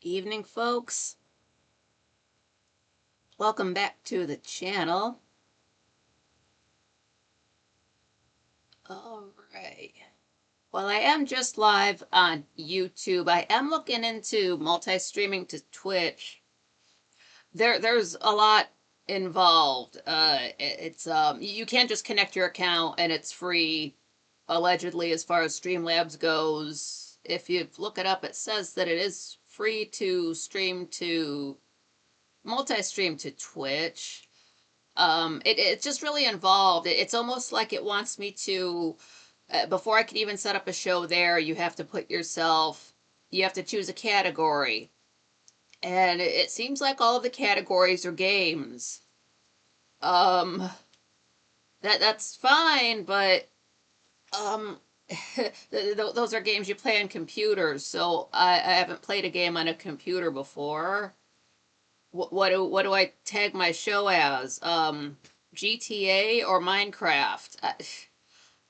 Evening, folks. Welcome back to the channel. All right. Well, I am just live on YouTube. I am looking into multi-streaming to Twitch. There's a lot involved. It's you can't just connect your account and it's free. Allegedly, as far as Streamlabs goes, if you look it up, it says that it is free to stream to multi-stream to Twitch. It's just really involved. It's almost like it wants me to, before I can even set up a show there, you have to you have to choose a category. And it seems like all of the categories are games. Um, that's fine, but, um, those are games you play on computers, so I haven't played a game on a computer before. What do I tag my show as? GTA or Minecraft?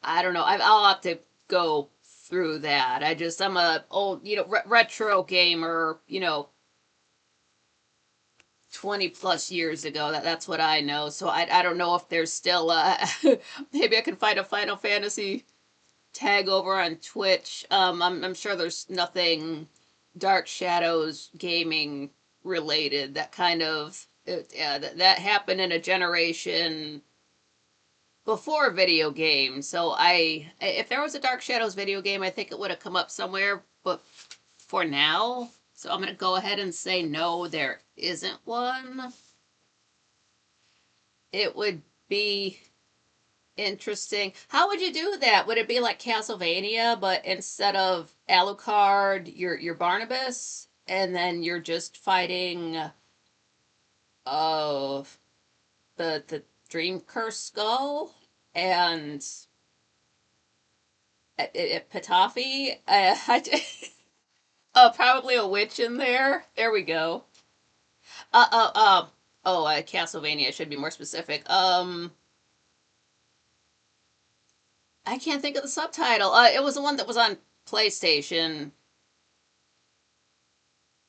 I don't know. I'll have to go through that. I'm a old, retro gamer, 20 plus years ago. That's what I know. So I don't know if there's still maybe I can find a Final Fantasy tag over on Twitch. I'm sure there's nothing Dark Shadows gaming related. That kind of yeah, that happened in a generation before video games. So if there was a Dark Shadows video game, I think it would have come up somewhere. But for now, so I'm gonna go ahead and say no, there isn't one. It would be interesting. How would you do that? Would it be like Castlevania, but instead of Alucard, you're Barnabas, and then you're just fighting of the Dream Curse Skull and Pitafi? Probably a witch in there. There we go. Uh, uh, uh, Castlevania should be more specific. I can't think of the subtitle. It was the one that was on PlayStation.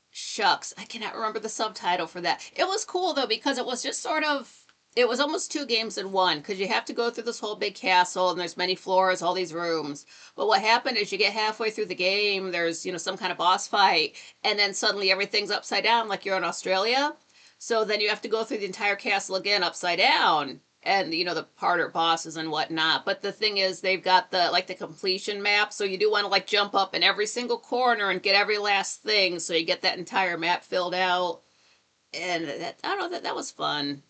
Shucks, I cannot remember the subtitle for that. It was cool though because it was just sort of it was almost two games in one because you have to go through this whole big castle and there's many floors, all these rooms. But what happened is you get halfway through the game, there's some kind of boss fight, and then suddenly everything's upside down like you're in Australia. So then you have to go through the entire castle again upside down, and the harder bosses and whatnot. But the thing is, they've got the completion map, so you do want to like jump up in every single corner and get every last thing, so you get that entire map filled out. And I don't know, that was fun.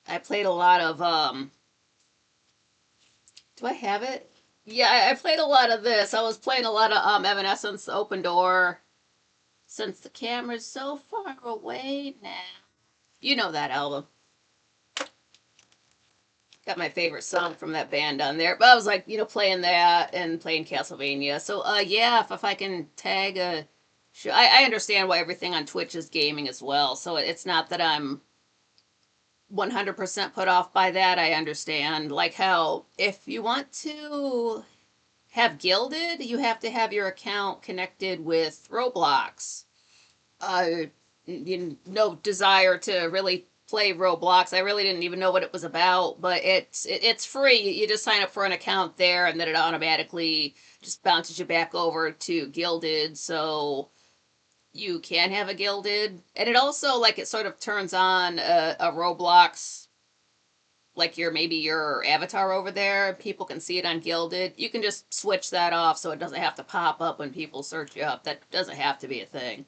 I played a lot of Do I have it? Yeah, I played a lot of this. I was playing a lot of Evanescence Open Door. Since the camera's so far away now. You know that album. Got my favorite song from that band on there. But I was like, playing that and playing Castlevania. So, yeah, if I can tag a show, I understand why everything on Twitch is gaming as well. So it's not that I'm 100% put off by that. I understand. Like how if you want to have Gilded, you have to have your account connected with Roblox. Uh, no desire to really play Roblox. I really didn't even know what it was about, but it's free. You just sign up for an account there, and then it automatically just bounces you back over to Gilded. So you can have a Gilded, and it also like it sort of turns on a Roblox. Like maybe your avatar over there, people can see it on Gilded. You can just switch that off so it doesn't have to pop up when people search you up. That doesn't have to be a thing.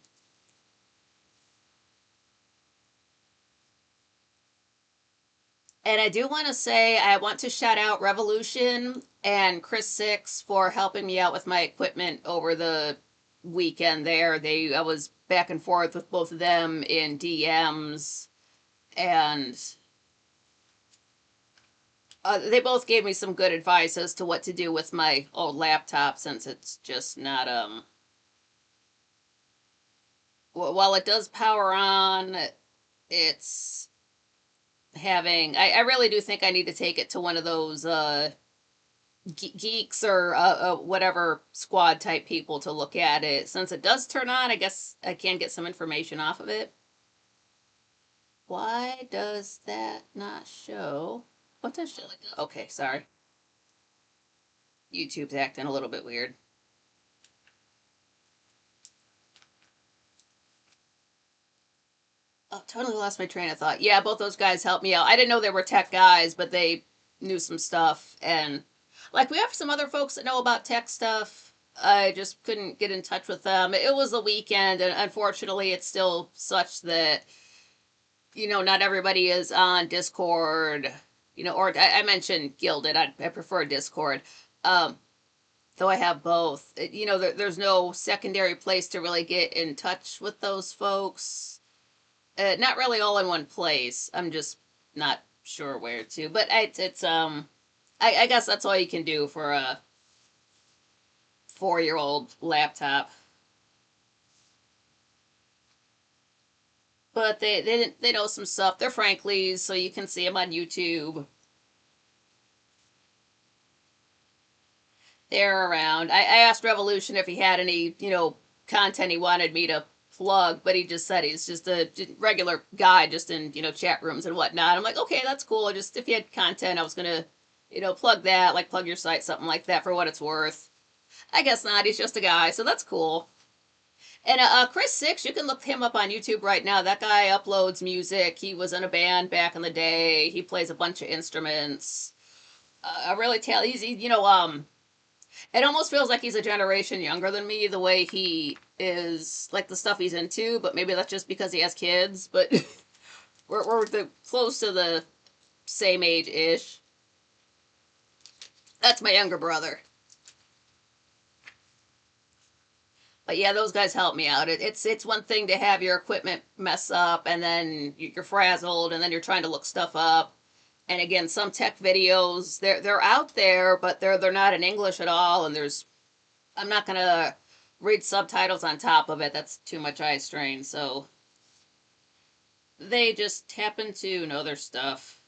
And I do want to say I want to shout out Revolution and Chris Six for helping me out with my equipment over the weekend there. I was back and forth with both of them in DMs, and they both gave me some good advice as to what to do with my old laptop since it's just not while it does power on, it's having I really do think I need to take it to one of those geeks or whatever squad type people to look at it. Since it does turn on, I guess I can get some information off of it. Why does that not show? What does show? Okay, sorry. YouTube's acting a little bit weird. Oh, totally lost my train of thought. Yeah, both those guys helped me out. I didn't know they were tech guys, but they knew some stuff. And like we have some other folks that know about tech stuff. I just couldn't get in touch with them. It was the weekend, and unfortunately, it's still such that, not everybody is on Discord, or I mentioned Gilded. I prefer Discord. Um, though I have both. There's no secondary place to really get in touch with those folks. Not really all in one place. I'm just not sure where to. But I guess that's all you can do for a 4-year-old laptop. But they know some stuff. They're Franklies, so you can see them on YouTube. They're around. I asked Revolution if he had any, content he wanted me to plug, but he just said he's just a regular guy, just in, chat rooms and whatnot. I'm like, okay, that's cool. Just if you had content, I was gonna, plug that, like plug your site, something like that, for what it's worth. I guess not. He's just a guy, so that's cool. And Chris Six, you can look him up on YouTube right now. That guy uploads music. He was in a band back in the day. He plays a bunch of instruments. I really tell it almost feels like he's a generation younger than me, the way he is, like the stuff he's into, but maybe that's just because he has kids, but we're close to the same age-ish. That's my younger brother. But yeah, those guys help me out. It's one thing to have your equipment mess up, and then you're frazzled, and then you're trying to look stuff up. And again, some tech videos, they're out there, but they're not in English at all, and I'm not gonna read subtitles on top of it. That's too much eye strain. So they just happen to know their stuff.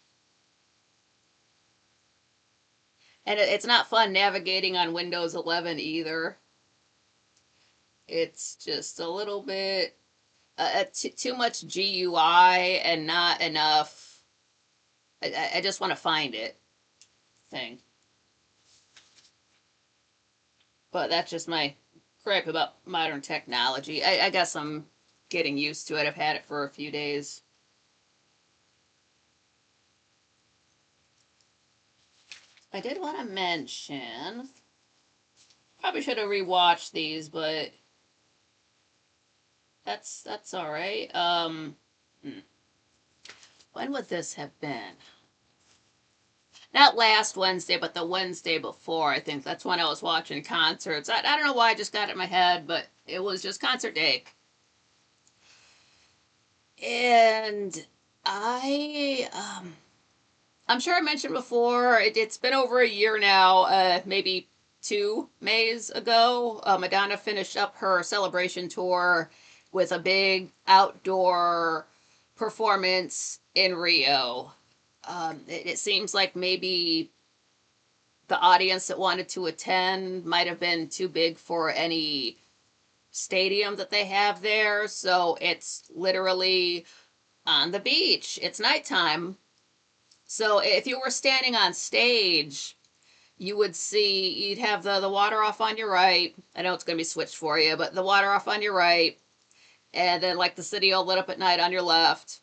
And it's not fun navigating on Windows 11 either. It's just a little bit too much GUI and not enough. I just want to find it thing. But that's just my gripe about modern technology. I guess I'm getting used to it. I've had it for a few days. I did want to mention, probably should have rewatched these, but that's all right. When would this have been? Not last Wednesday, but the Wednesday before. I think that's when I was watching concerts. I don't know why I just got it in my head, but it was just concert day. And I'm sure I mentioned before, it's been over a year now, maybe 2 Mays ago. Madonna finished up her celebration tour with a big outdoor performance in Rio. It seems like maybe the audience that wanted to attend might have been too big for any stadium that they have there. So it's literally on the beach. It's nighttime. So if you were standing on stage, you'd have the water off on your right. I know it's going to be switched for you, but the water off on your right. And then like the city all lit up at night on your left.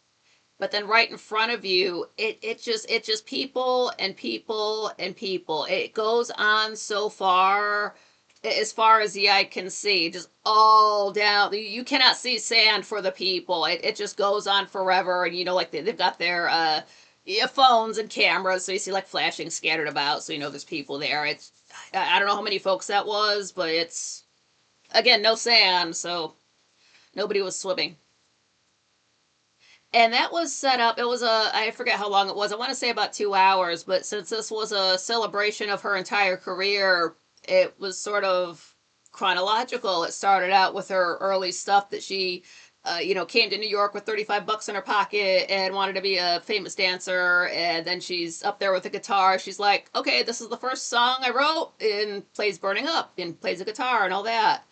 But then right in front of you, it's just people and people and people. It goes on so far as the eye can see, just all down. You cannot see sand for the people. It just goes on forever. And like they've got their phones and cameras, so you see like flashing scattered about, so there's people there. I don't know how many folks that was, but it's, again, no sand, so nobody was swimming. And that was set up, I forget how long it was. I want to say about 2 hours, but since this was a celebration of her entire career, it was sort of chronological. It started out with her early stuff that she came to New York with 35 bucks in her pocket and wanted to be a famous dancer. And then she's up there with a guitar. She's like, okay, this is the first song I wrote, and plays Burning Up and plays a guitar and all that.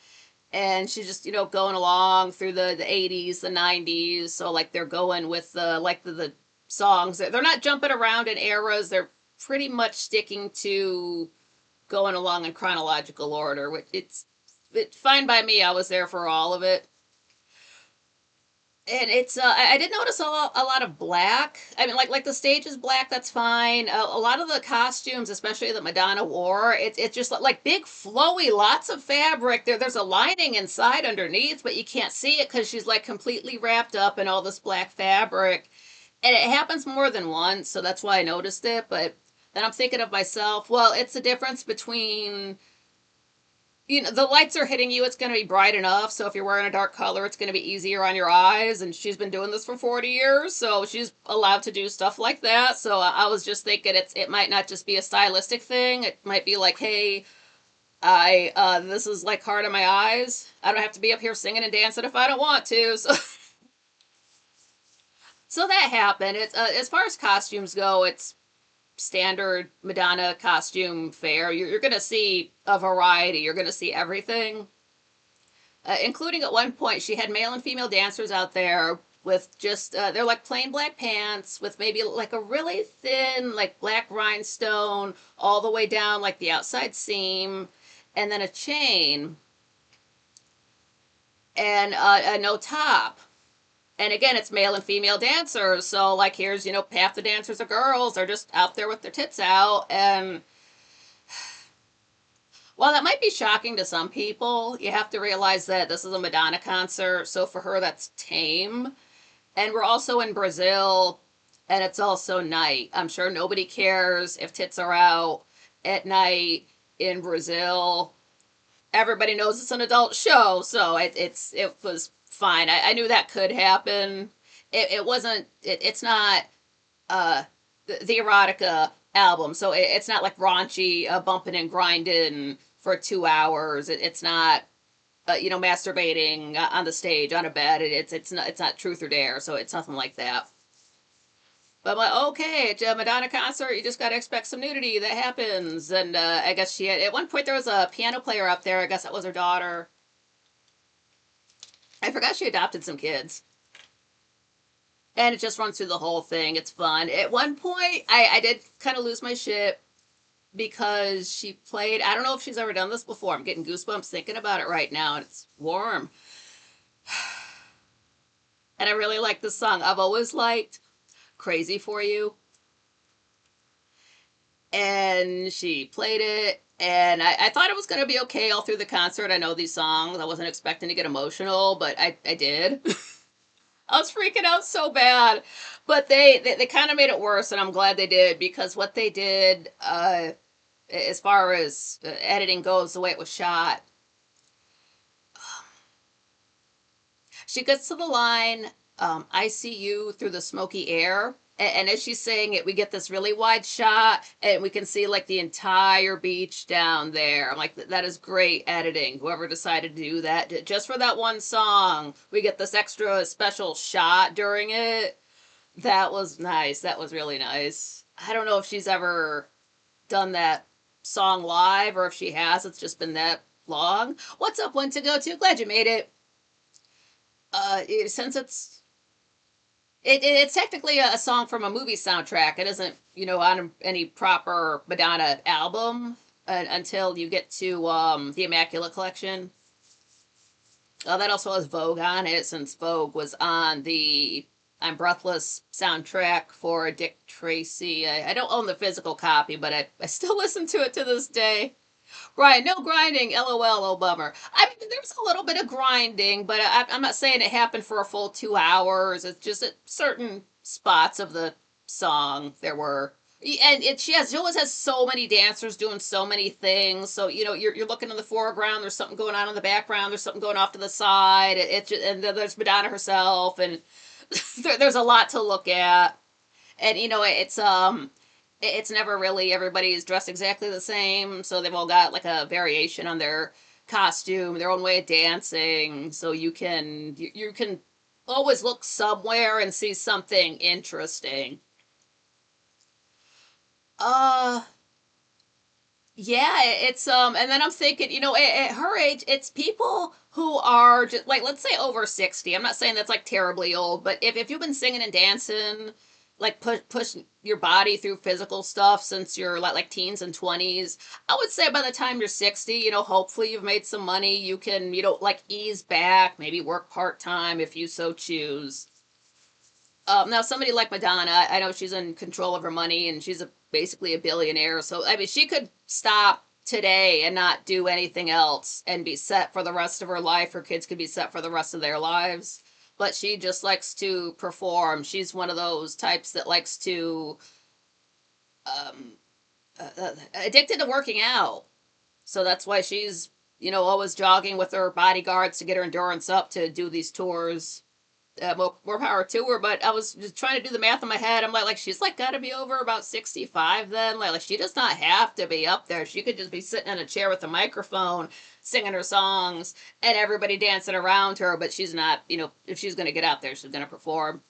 And she's just, going along through the 80s, the 90s. So, like, they're going with the songs. They're not jumping around in eras. They're pretty much sticking to going along in chronological order, which it's fine by me. I was there for all of it. And it's I did notice a lot of black. I mean, like the stage is black. That's fine. A lot of the costumes, especially that Madonna wore, it's just like big flowy, lots of fabric. There's a lining inside underneath, but you can't see it because she's like completely wrapped up in all this black fabric. And it happens more than once, so that's why I noticed it. But then I'm thinking of myself, well, it's the difference between, the lights are hitting you, it's going to be bright enough. So if you're wearing a dark color, it's going to be easier on your eyes. And she's been doing this for 40 years, so she's allowed to do stuff like that. So I was just thinking it might not just be a stylistic thing. It might be like, hey, this is like hard on my eyes. I don't have to be up here singing and dancing if I don't want to. So that happened. It's as far as costumes go, it's standard Madonna costume fare. You're going to see a variety. You're going to see everything, including at one point she had male and female dancers out there with just they're like plain black pants with maybe like a really thin like black rhinestone all the way down like the outside seam, and then a chain and no top. And again, it's male and female dancers. So, like, here's, half the dancers are girls. They're just out there with their tits out. And while that might be shocking to some people, you have to realize that this is a Madonna concert. So, for her, that's tame. And we're also in Brazil, and it's also night. I'm sure nobody cares if tits are out at night in Brazil. Everybody knows it's an adult show, so it was fine. I knew that could happen. It wasn't. It's not the erotica album, so it's not like raunchy bumping and grinding for 2 hours. It's not masturbating on the stage on a bed. It's not truth or dare, so it's nothing like that. But I'm like, okay, it's a Madonna concert. You just got to expect some nudity. That happens. And I guess she had, at one point, there was a piano player up there. I guess that was her daughter. I forgot she adopted some kids. And it just runs through the whole thing. It's fun. At one point, I did kind of lose my shit because she played, I don't know if she's ever done this before. I'm getting goosebumps thinking about it right now, and it's warm. And I really like this song. I've always liked Crazy for You. And she played it, and I thought it was going to be okay all through the concert. I know these songs. I wasn't expecting to get emotional, but I did. I was freaking out so bad. But they kind of made it worse, and I'm glad they did, because what they did, as far as editing goes, the way it was shot, she gets to the line, I see you through the smoky air. And as she's saying it, we get this really wide shot, and we can see like the entire beach down there. I'm like, that is great editing. Whoever decided to do that, just for that one song, we get this extra special shot during it. That was nice. That was really nice. I don't know if she's ever done that song live, or if she has. It's just been that long. What's up, One to Go To? Glad you made it. Since it's technically a song from a movie soundtrack. It isn't, on any proper Madonna album until you get to the Immaculate Collection. That also has Vogue on it, since Vogue was on the I'm Breathless soundtrack for Dick Tracy. I don't own the physical copy, but I still listen to it to this day. Right, no grinding, lol, oh bummer. I mean, there's a little bit of grinding, but I'm not saying it happened for a full 2 hours. It's just at certain spots of the song there were. And she always has so many dancers doing so many things. So, you're looking in the foreground, there's something going on in the background, there's something going off to the side. And then there's Madonna herself, and there's a lot to look at. And, it's never really everybody's dressed exactly the same, so they've all got like a variation on their costume, their own way of dancing. So you can always look somewhere and see something interesting. Uh, yeah, and then I'm thinking, at her age, it's people who are just like, let's say over 60. I'm not saying that's like terribly old, but if you've been singing and dancing, like push your body through physical stuff since you're like teens and 20s, I would say by the time you're 60, hopefully you've made some money. You can, like ease back, maybe work part time if you so choose. Now, somebody like Madonna, I know she's in control of her money and she's basically a billionaire. So, I mean, she could stop today and not do anything else and be set for the rest of her life. Her kids could be set for the rest of their lives. But she just likes to perform. She's one of those types that likes to, um, addicted to working out. So that's why she's, always jogging with her bodyguards to get her endurance up to do these tours. More power to her. But I was just trying to do the math in my head. I'm like she's like got to be over about 65 then. Like she does not have to be up there. She could just be sitting in a chair with a microphone, singing her songs, and everybody dancing around her. But she's not. If she's going to get out there, she's going to perform.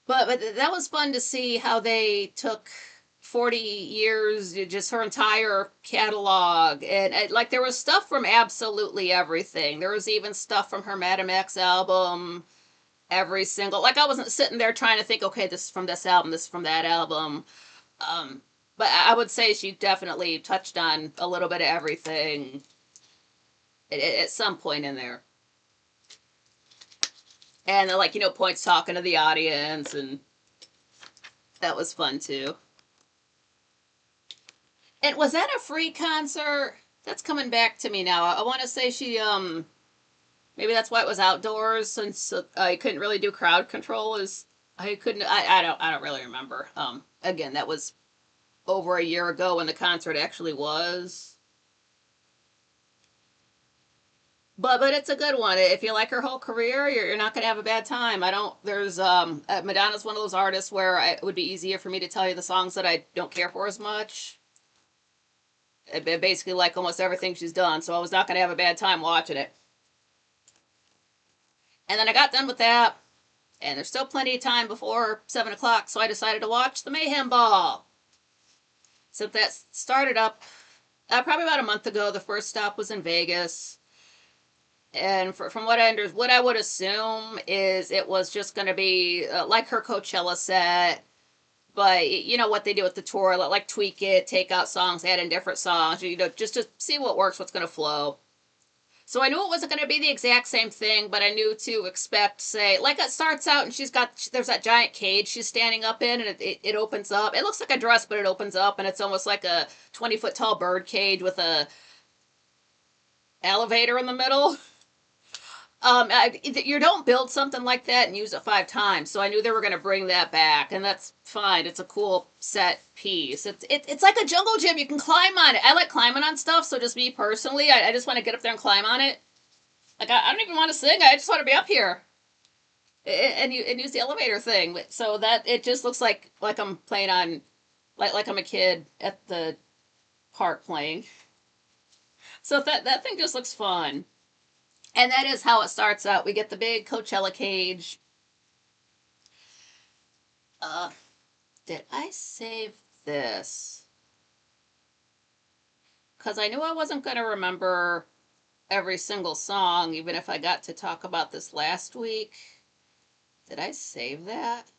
But that was fun to see how they took 40 years, just her entire catalog. And like there was stuff from absolutely everything. There was even stuff from her Madame X album, every single, like I wasn't sitting there trying to think, okay, this is from this album, this is from that album. Um, but I would say she definitely touched on a little bit of everything at some point in there. And like, points talking to the audience, and that was fun too. And was that a free concert? That's coming back to me now. I want to say she maybe that's why it was outdoors since I couldn't really do crowd control. Is I couldn't I don't really remember. Again, that was over a year ago when the concert actually was. But it's a good one. If you like her whole career, you're not gonna have a bad time. I don't. There's Madonna's one of those artists where it would be easier for me to tell you the songs that I don't care for as much. Basically like almost everything she's done, so I was not gonna have a bad time watching it. And then I got done with that, and there's still plenty of time before 7 o'clock, so I decided to watch the Mayhem Ball. So that started up probably about a month ago. The first stop was in Vegas, and from what I would assume is it was just going to be like her Coachella set, but you know what they do with the tour, like tweak it, take out songs, add in different songs, just to see what works, what's going to flow. So I knew it wasn't going to be the exact same thing, but I knew to expect, say, like it starts out and there's that giant cage she's standing up in, and it opens up. It looks like a dress, but it opens up, and it's almost like a 20-foot tall bird cage with a elevator in the middle. You don't build something like that and use it 5 times, so I knew they were going to bring that back, and that's fine. It's a cool set piece. It's like a jungle gym. You can climb on it. I like climbing on stuff, so just me personally, I just want to get up there and climb on it. Like I don't even want to sing. I just want to be up here and use the elevator thing. So that it just looks like I'm playing on like I'm a kid at the park playing. So that thing just looks fun. And that is how it starts out. We get the big Coachella cage. Uh, did I save this? Because I knew I wasn't going to remember every single song, even if I got to talk about this last week. Did I save that?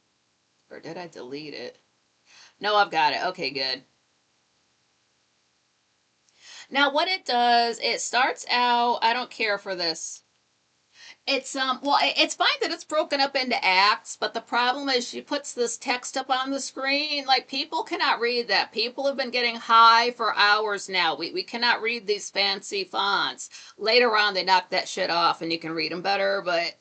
Or did I delete it? No, I've got it. Okay, good. Now, what it does, it starts out, I don't care for this. It's fine that it's broken up into acts, but the problem is she puts this text up on the screen. Like people cannot read that. People have been getting high for hours now. We cannot read these fancy fonts. Later on they knock that shit off and you can read them better, but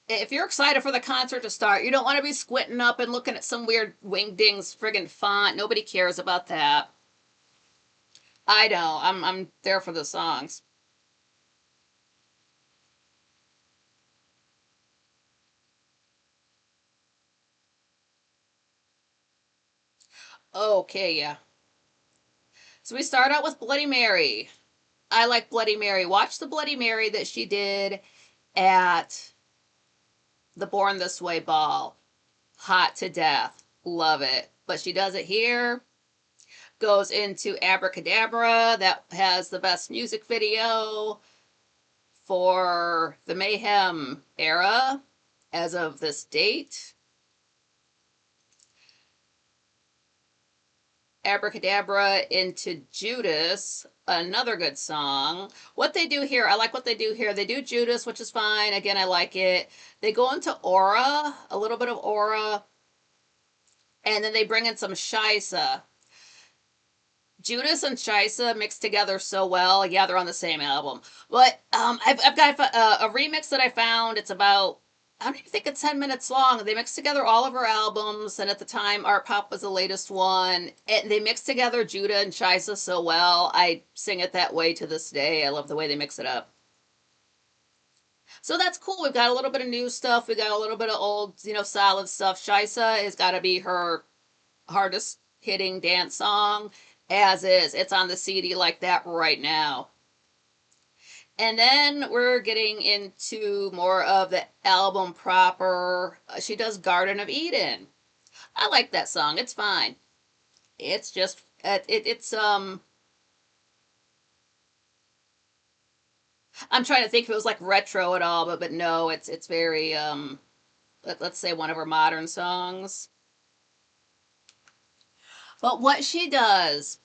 if you're excited for the concert to start, you don't want to be squinting up and looking at some weird wingdings friggin' font. Nobody cares about that. I know. I'm there for the songs. Okay, yeah. So we start out with Bloody Mary. I like Bloody Mary. Watch the Bloody Mary that she did at the Born This Way ball. Hot to death. Love it. But she does it here. Goes into Abracadabra. That has the best music video for the Mayhem era as of this date. Abracadabra into Judas, another good song. What they do here, I like what they do here. They do Judas, which is fine. Again, I like it. They go into Aura, a little bit of Aura, and then they bring in some Shisa. Judas and Shisa mixed together so well. Yeah, they're on the same album. But I've got a remix that I found. It's about, I don't even think it's 10 minutes long. They mixed together all of her albums, and at the time, Art Pop was the latest one. And they mixed together Judah and Shisa so well. I sing it that way to this day. I love the way they mix it up. So that's cool. We've got a little bit of new stuff. We got a little bit of old, solid stuff. Shisa has got to be her hardest hitting dance song, as is. It's on the CD like that right now. And then we're getting into more of the album proper. She does Garden of Eden. I like that song. It's fine. It's just it's I'm trying to think if it was like retro at all, but no, it's very let's say one of her modern songs. But what she does,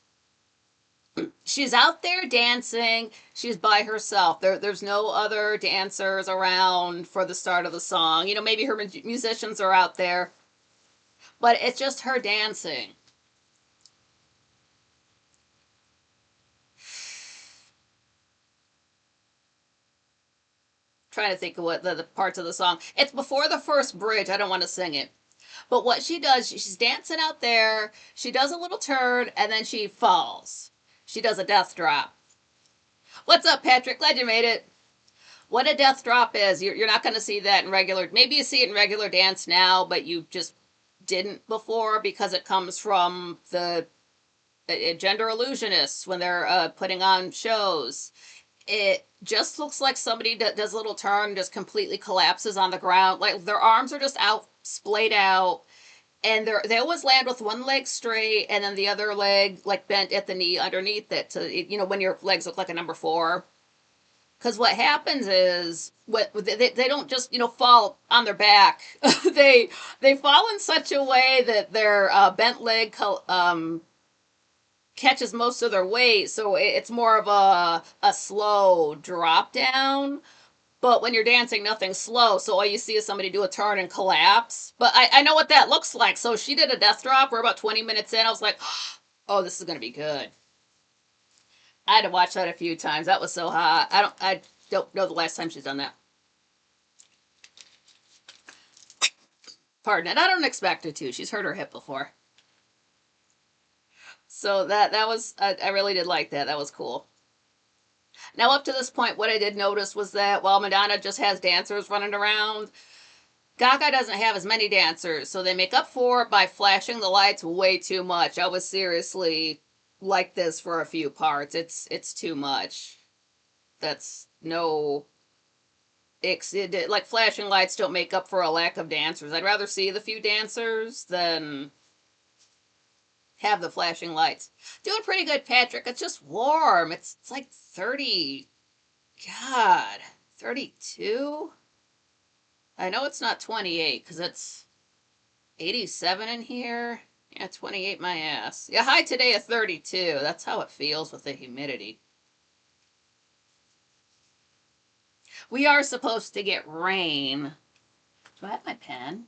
she's out there dancing. She's by herself. There's no other dancers around for the start of the song. Maybe her musicians are out there, but it's just her dancing. Trying to think of what the parts of the song. It's before the first bridge. I don't want to sing it. But what she does, she's dancing out there. She does a little turn, and then she falls. She does a death drop. What's up, Patrick? Glad you made it. What a death drop is. You're not going to see that in regular. Maybe you see it in regular dance now, but you just didn't before because it comes from the gender illusionists when they're putting on shows. It just looks like somebody does a little turn, just completely collapses on the ground. Like their arms are just out, splayed out, and they always land with one leg straight and then the other leg like bent at the knee underneath it. To when your legs look like a number 4. Because what happens is they don't just fall on their back. they fall in such a way that their bent leg catches most of their weight, so it's more of a slow drop down. But when you're dancing, nothing's slow, so all you see is somebody do a turn and collapse. But I know what that looks like. So she did a death drop. We're about 20 minutes in. I was like, oh, this is going to be good. I had to watch that a few times. That was so hot. I don't know the last time she's done that. Pardon it. I don't expect her to. She's hurt her hip before. So that was, I really did like that. That was cool. Now, up to this point, what I did notice was that while Madonna just has dancers running around, Gaga doesn't have as many dancers, so they make up for it by flashing the lights way too much. I was seriously like this for a few parts. It's too much. That's no... like, flashing lights don't make up for a lack of dancers. I'd rather see the few dancers than have the flashing lights. Doing pretty good, Patrick. It's just warm. It's like 30. God, 32? I know it's not 28 because it's 87 in here. Yeah, 28 my ass. Yeah, high today at 32. That's how it feels with the humidity. We are supposed to get rain. Do I have my pen?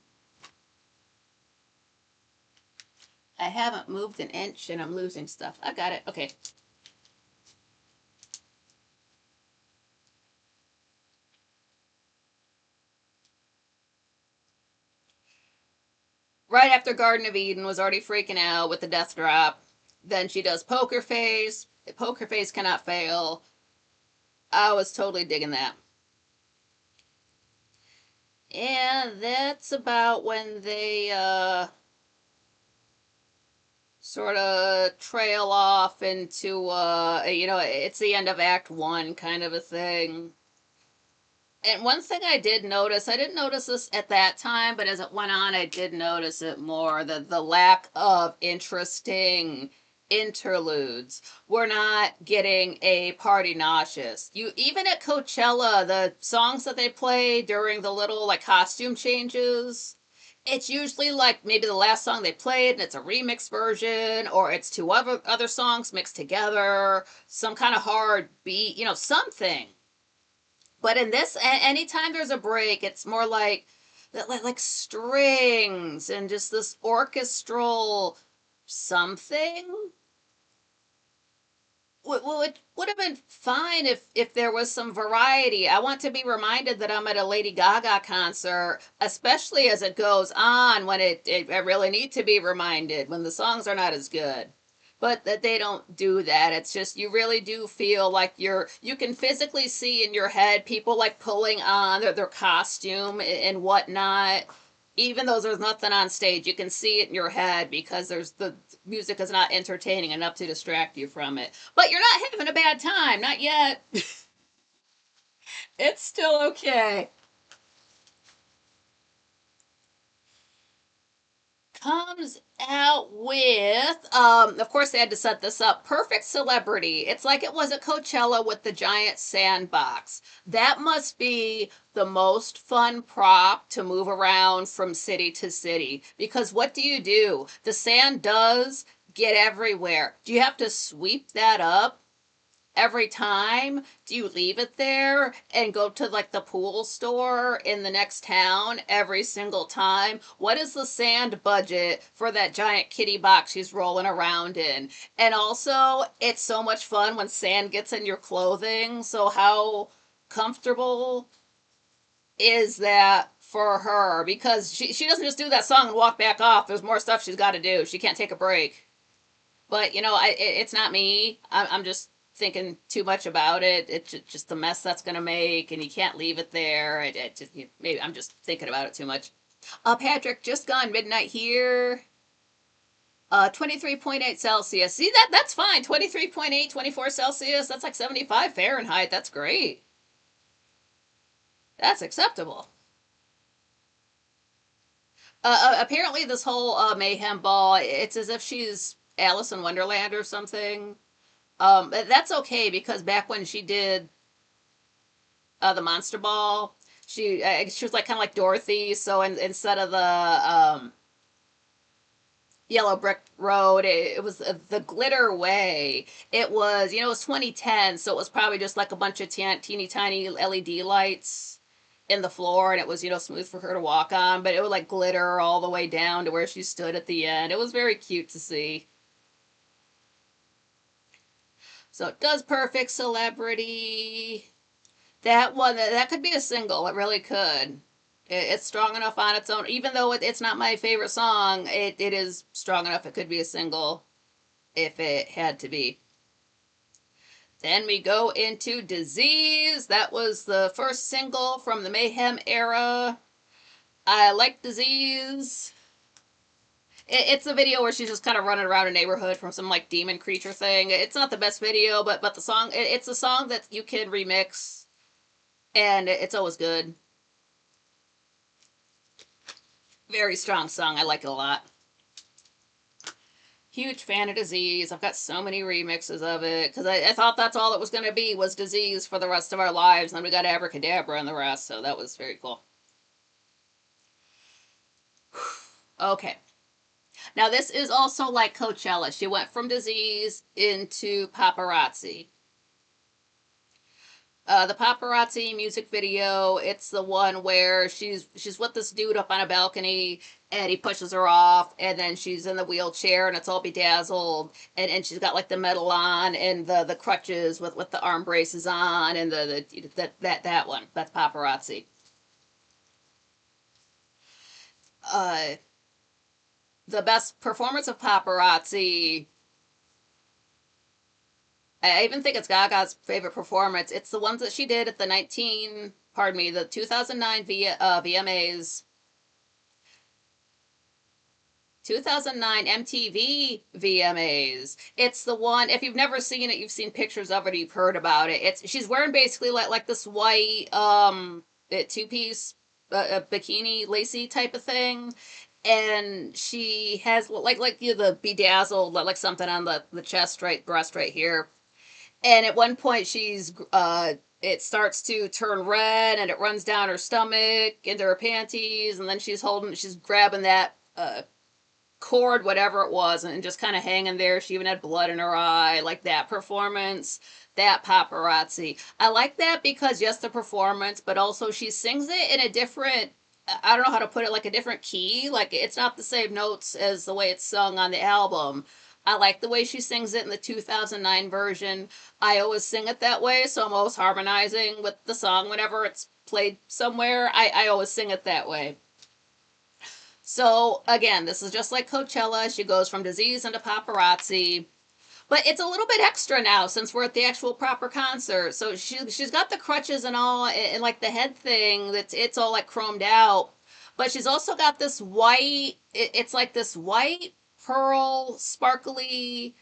I haven't moved an inch and I'm losing stuff. I got it. Okay. Right after Garden of Eden was already freaking out with the death drop. Then she does Poker Face. Poker Face cannot fail. I was totally digging that. And that's about when they sort of trail off into, it's the end of Act One kind of a thing. And one thing I did notice, I didn't notice this at that time, but as it went on, I did notice it more, the lack of interesting interludes. We're not getting a party nauseous. You even at Coachella, the songs that they play during the little like costume changes, it's usually like maybe the last song they played and it's a remix version, or it's two other songs mixed together, some kind of hard beat, something. But in this, anytime there's a break, it's more like strings and just this orchestral something. Well, it would have been fine if there was some variety. I want to be reminded that I'm at a Lady Gaga concert, especially as it goes on when I really need to be reminded when the songs are not as good. But that they don't do that. It's just you really do feel like you can physically see in your head people like pulling on their costume and whatnot. Even though there's nothing on stage, you can see it in your head because the music is not entertaining enough to distract you from it. But you're not having a bad time, not yet. It's still okay. Comes out with, of course they had to set this up, Perfect Celebrity. It's like it was at Coachella with the giant sandbox. That must be the most fun prop to move around from city to city, because what do? The sand does get everywhere. Do you have to sweep that up every time? Do you leave it there and go to like the pool store in the next town every single time? What is the sand budget for that giant kitty box she's rolling around in? And also, it's so much fun when sand gets in your clothing. So, how comfortable is that for her? Because she doesn't just do that song and walk back off. There's more stuff she's got to do. She can't take a break. But it's not me. I'm just thinking too much about it. It's just the mess that's gonna make, and you can't leave it there. It just maybe I'm just thinking about it too much. Patrick, just gone midnight here. 23.8 Celsius. See that's fine. 23.8, 24 Celsius. That's like 75 Fahrenheit. That's great. That's acceptable. Apparently, this whole Mayhem Ball, it's as if she's Alice in Wonderland or something. That's okay because back when she did the Monster Ball, she was like kind of like Dorothy. So instead of the Yellow Brick Road, it was the Glitter Way. It was 2010, so it was probably just like a bunch of teeny tiny LED lights in the floor, and it was smooth for her to walk on. But it would like glitter all the way down to where she stood at the end. It was very cute to see. So it does Perfect Celebrity. That one, that could be a single. It really could. It's strong enough on its own. Even though it's not my favorite song, it is strong enough. It could be a single if it had to be. Then we go into Disease. That was the first single from the Mayhem era. I like Disease. It's a video where she's just kind of running around a neighborhood from some like demon creature thing. It's not the best video, but the song, it's a song that you can remix, and it's always good. Very strong song. I like it a lot. Huge fan of Disease. I've got so many remixes of it because I thought that's all it was going to be was Disease for the rest of our lives. And then we got Abracadabra and the rest, so that was very cool. Okay. Now, this is also like Coachella. She went from Disease into Paparazzi. The Paparazzi music video, it's the one where she's with this dude up on a balcony and he pushes her off, and then she's in the wheelchair and it's all bedazzled, and she's got like the metal on and the crutches with the arm braces on, and that one. That's Paparazzi. Uh the best performance of Paparazzi, I even think it's Gaga's favorite performance. It's the ones that she did at the 2009 VMAs. 2009 MTV VMAs. It's the one, if you've never seen it, you've seen pictures of it, you've heard about it. It's she's wearing basically like this white two-piece bikini lacy type of thing. And she has like you know, the bedazzled like something on the chest right breast right here. And at one point she's it starts to turn red and it runs down her stomach into her panties, and then she's grabbing that cord, whatever it was, and just kind of hanging there. She even had blood in her eye. Like that performance, that paparazzi. I like that because, yes, the performance, but also she sings it in a different, I don't know how to put it, like a different key. Like it's not the same notes as the way it's sung on the album. I like the way she sings it in the 2009 version. I always sing it that way, so I'm always harmonizing with the song whenever it's played somewhere. I always sing it that way. So again, this is just like Coachella. She goes from disease into paparazzi, but it's a little bit extra now since we're at the actual proper concert. So she's got the crutches and all, and like the head thing that's it's all like chromed out, but she's also got this white. It's like this white pearl, sparkly,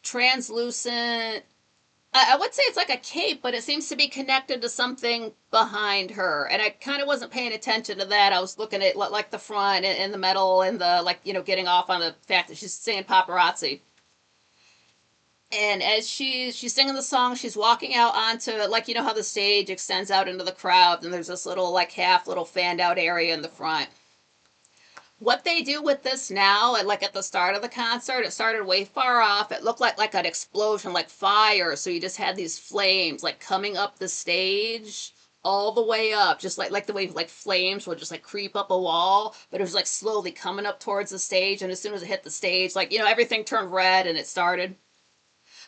translucent. I would say it's like a cape, but it seems to be connected to something behind her. And I kind of wasn't paying attention to that. I was looking at like the front and the metal and the like, you know, getting off on the fact that she's singing paparazzi. And as she's singing the song, she's walking out onto like you know how the stage extends out into the crowd, and there's this little like half little fanned out area in the front. What they do with this now, and like at the start of the concert, it started way far off. It looked like an explosion, like fire. So you just had these flames like coming up the stage all the way up, just like the way like flames would just like creep up a wall, but it was like slowly coming up towards the stage. And as soon as it hit the stage, like you know everything turned red and it started.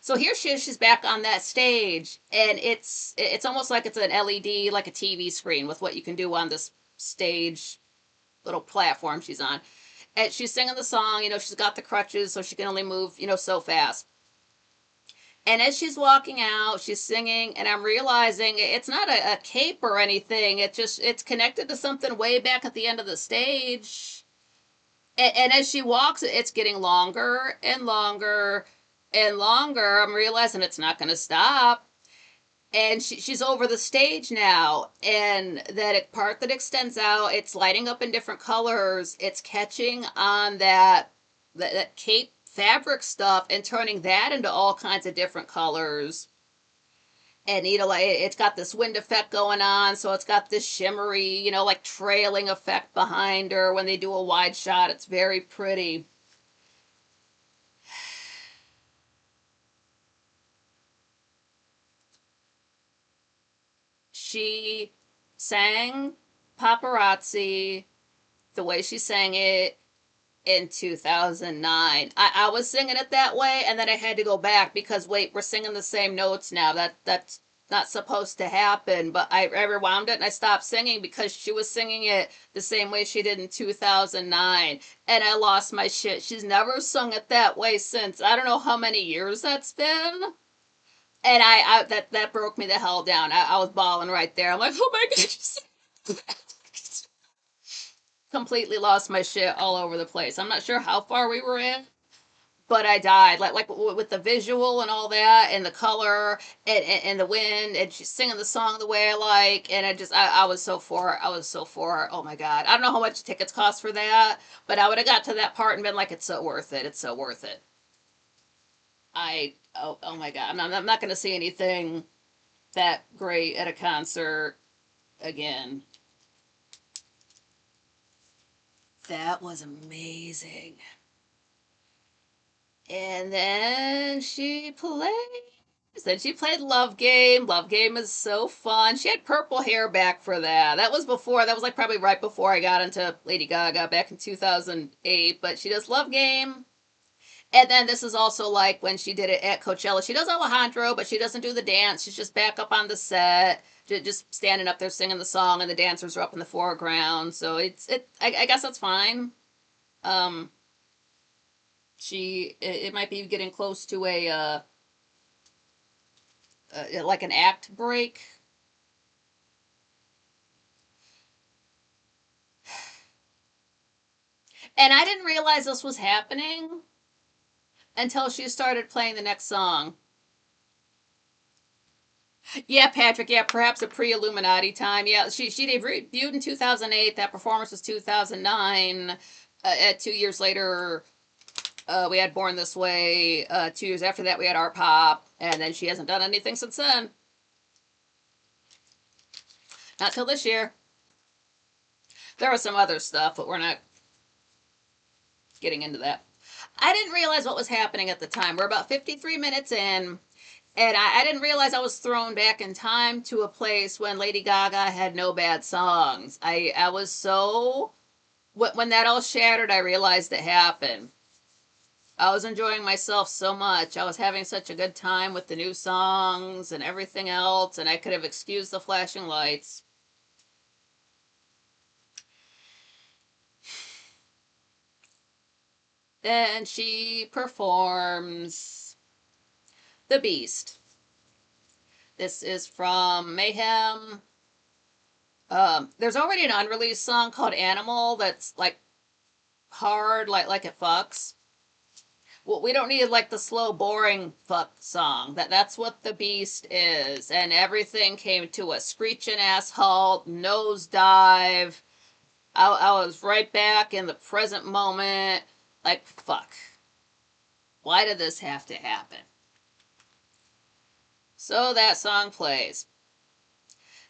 So here she is, she's back on that stage, and it's almost like it's an LED, like a TV screen with what you can do on this stage little platform she's on. And she's singing the song, you know, she's got the crutches, so she can only move, you know, so fast. And as she's walking out, she's singing, and I'm realizing it's not a cape or anything. It's connected to something way back at the end of the stage. And as she walks, it's getting longer and longer and longer. I'm realizing it's not going to stop. And she's over the stage now, and that part that extends out, it's lighting up in different colors. It's catching on that cape fabric stuff and turning that into all kinds of different colors. And you know, like it's got this wind effect going on, so it's got this shimmery, you know, like trailing effect behind her when they do a wide shot. It's very pretty. She sang Paparazzi the way she sang it in 2009. I was singing it that way, and then I had to go back because wait, we're singing the same notes now. That's not supposed to happen. But I rewound it and I stopped singing because she was singing it the same way she did in 2009, and I lost my shit. She's never sung it that way since. I don't know how many years that's been. And that broke me the hell down. I was bawling right there. I'm like, oh my god, completely lost my shit all over the place. I'm not sure how far we were in, but I died. Like with the visual and all that, and the color, and the wind, and she's singing the song the way I like, and I was so for it. I was so for it. Oh my god, I don't know how much tickets cost for that, but I would have got to that part and been like, it's so worth it. It's so worth it. Oh my god, I'm not going to see anything that great at a concert again. That was amazing. And then she played. Then she played Love Game. Love Game is so fun. She had purple hair back for that. That was before. That was like probably right before I got into Lady Gaga back in 2008. But she does Love Game. And then this is also like when she did it at Coachella. She does Alejandro, but she doesn't do the dance. She's just back up on the set, just standing up there singing the song, and the dancers are up in the foreground. So I guess that's fine. Um, it might be getting close to like an act break. And I didn't realize this was happening until she started playing the next song. Yeah, Patrick. Yeah, perhaps a pre-Illuminati time. Yeah, she debuted in 2008. That performance was 2009. 2 years later, we had Born This Way. 2 years after that, we had Art Pop, and then she hasn't done anything since then. Not till this year. There was some other stuff, but we're not getting into that. I didn't realize what was happening at the time. We're about 53 minutes in, and I didn't realize I was thrown back in time to a place when Lady Gaga had no bad songs. I was so. When that all shattered, I realized it happened. I was enjoying myself so much. I was having such a good time with the new songs and everything else, and I could have excused the flashing lights. Then she performs The Beast. This is from Mayhem. There's already an unreleased song called Animal that's like hard, like it fucks. Well, we don't need like the slow, boring fuck song. That's what The Beast is, and everything came to a screeching ass halt, nosedive. I was right back in the present moment. Like fuck. Why did this have to happen? So that song plays.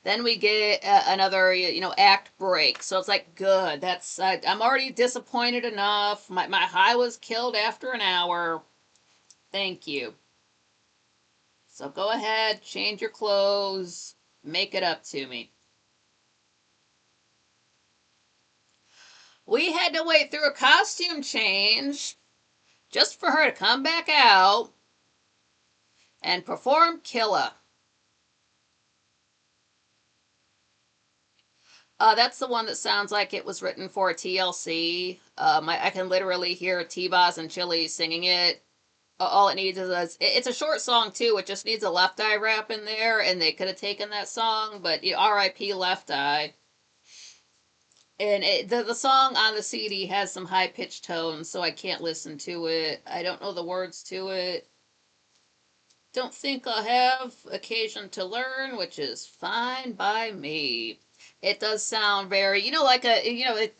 Then we get another, act break. So it's like, good. That's I'm already disappointed enough. My high was killed after an hour. Thank you. So go ahead, change your clothes, make it up to me. We had to wait through a costume change just for her to come back out and perform Killa. That's the one that sounds like it was written for TLC. I can literally hear T-Boz and Chili singing it. All it needs is it's a short song too. It just needs a Left Eye rap in there, and they could have taken that song. But R.I.P. Left Eye. And the song on the CD has some high pitched tones, so I can't listen to it. I don't know the words to it. Don't think I'll have occasion to learn, which is fine by me. It does sound very, like a,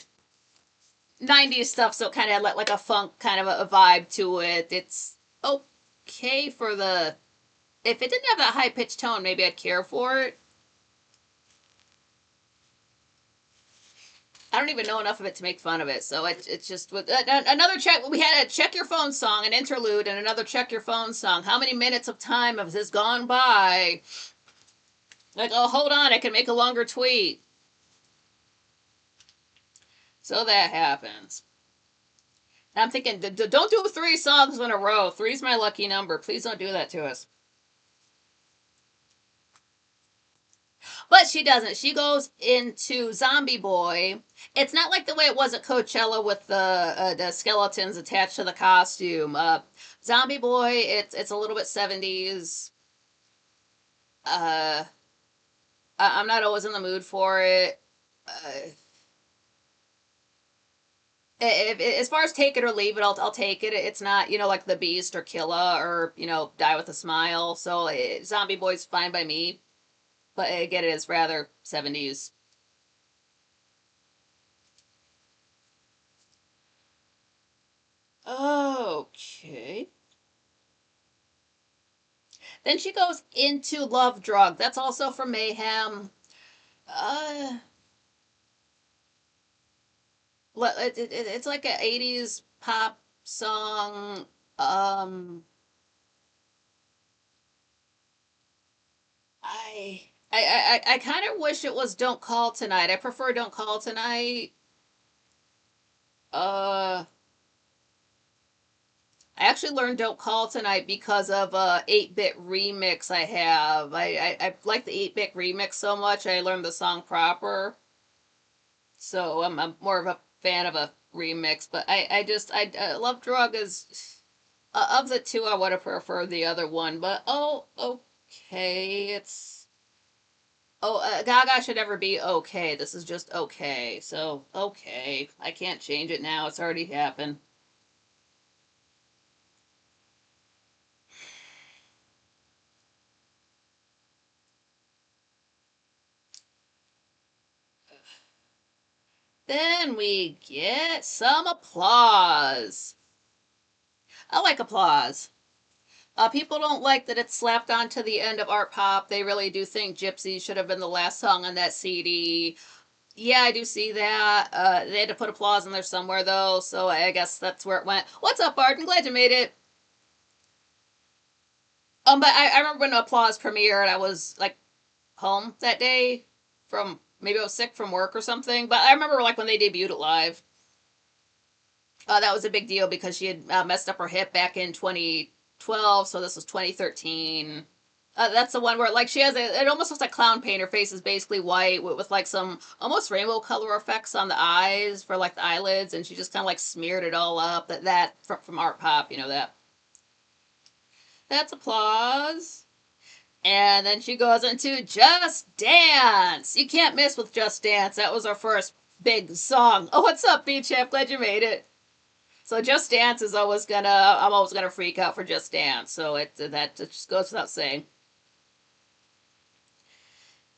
90s stuff, so it kind of had like a funk kind of a vibe to it. It's okay for the. If it didn't have that high pitched tone, maybe I'd care for it. I don't even know enough of it to make fun of it, so it's just with another check. We had a check your phone song, an interlude, and another check your phone song. How many minutes of time has this gone by? Like, oh, hold on, I can make a longer tweet. So that happens. And I'm thinking, don't do 3 songs in a row. 3's my lucky number. Please don't do that to us. But she doesn't. She goes into Zombie Boy. It's not like the way it was at Coachella with the skeletons attached to the costume. Zombie Boy, it's a little bit 70s. I'm not always in the mood for it. As far as take it or leave it, I'll take it. It's not, like The Beast or Killa or, Die with a Smile. So Zombie Boy's fine by me. But again, it is rather 70s. Okay. Then she goes into Love Drug. That's also from Mayhem. Uh, it's like an 80s pop song. I kind of wish it was Don't Call Tonight. I prefer Don't Call Tonight. Uh, I actually learned Don't Call Tonight because of a 8-bit remix I have. I like the 8-bit remix so much, I learned the song proper. So I'm more of a fan of a remix. But I Love Drug is. Of the two, I would have preferred the other one. But, okay, it's Oh, Gaga should never be okay. This is just okay. So, okay. I can't change it now. It's already happened. Then we get some applause. I like applause. People don't like that it's slapped onto the end of Art Pop. They really do think Gypsy should have been the last song on that CD. Yeah, I do see that. They had to put applause in there somewhere, though, so I guess that's where it went. What's up, Art? I'm glad you made it. But I remember when Applause premiered, I was like home that day from maybe I was sick from work or something. But I remember like when they debuted it live. That was a big deal because she had messed up her hip back in 2012, so this was 2013. That's the one where like she has it almost looks like clown paint. Her face is basically white with like some almost rainbow color effects on the eyes for like the eyelids, and she just kind of like smeared it all up. That from Art Pop, you know that. That's applause. And then she goes into Just Dance. You can't miss with Just Dance. That was our first big song. Oh, what's up, B Chef? Glad you made it. So Just Dance is always gonna I'm always gonna freak out for Just Dance. So that just goes without saying.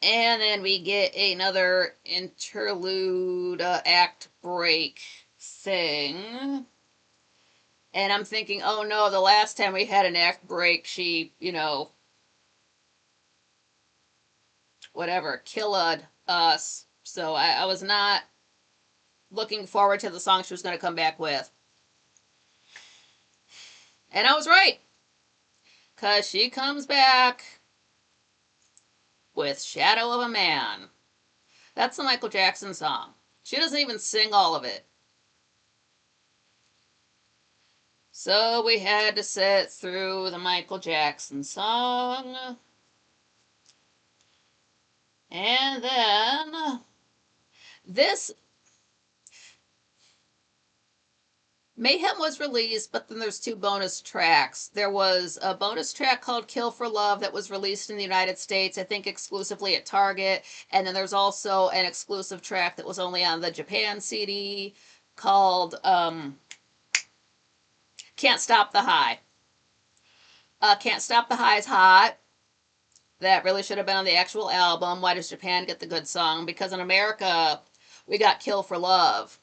And then we get another interlude act break thing. And I'm thinking, oh no, the last time we had an act break, she, whatever, killed us. So I was not looking forward to the song she was going to come back with. And I was right, because she comes back with Shadow of a Man. That's the Michael Jackson song. She doesn't even sing all of it. So we had to sit through the Michael Jackson song. And then this Mayhem was released, but then there's two bonus tracks. There was a bonus track called Kill for Love that was released in the United States, I think exclusively at Target. And then there's also an exclusive track that was only on the Japan CD called Can't Stop the High. Can't Stop the High is hot. That really should have been on the actual album. Why does Japan get the good song? Because in America, we got Kill for Love.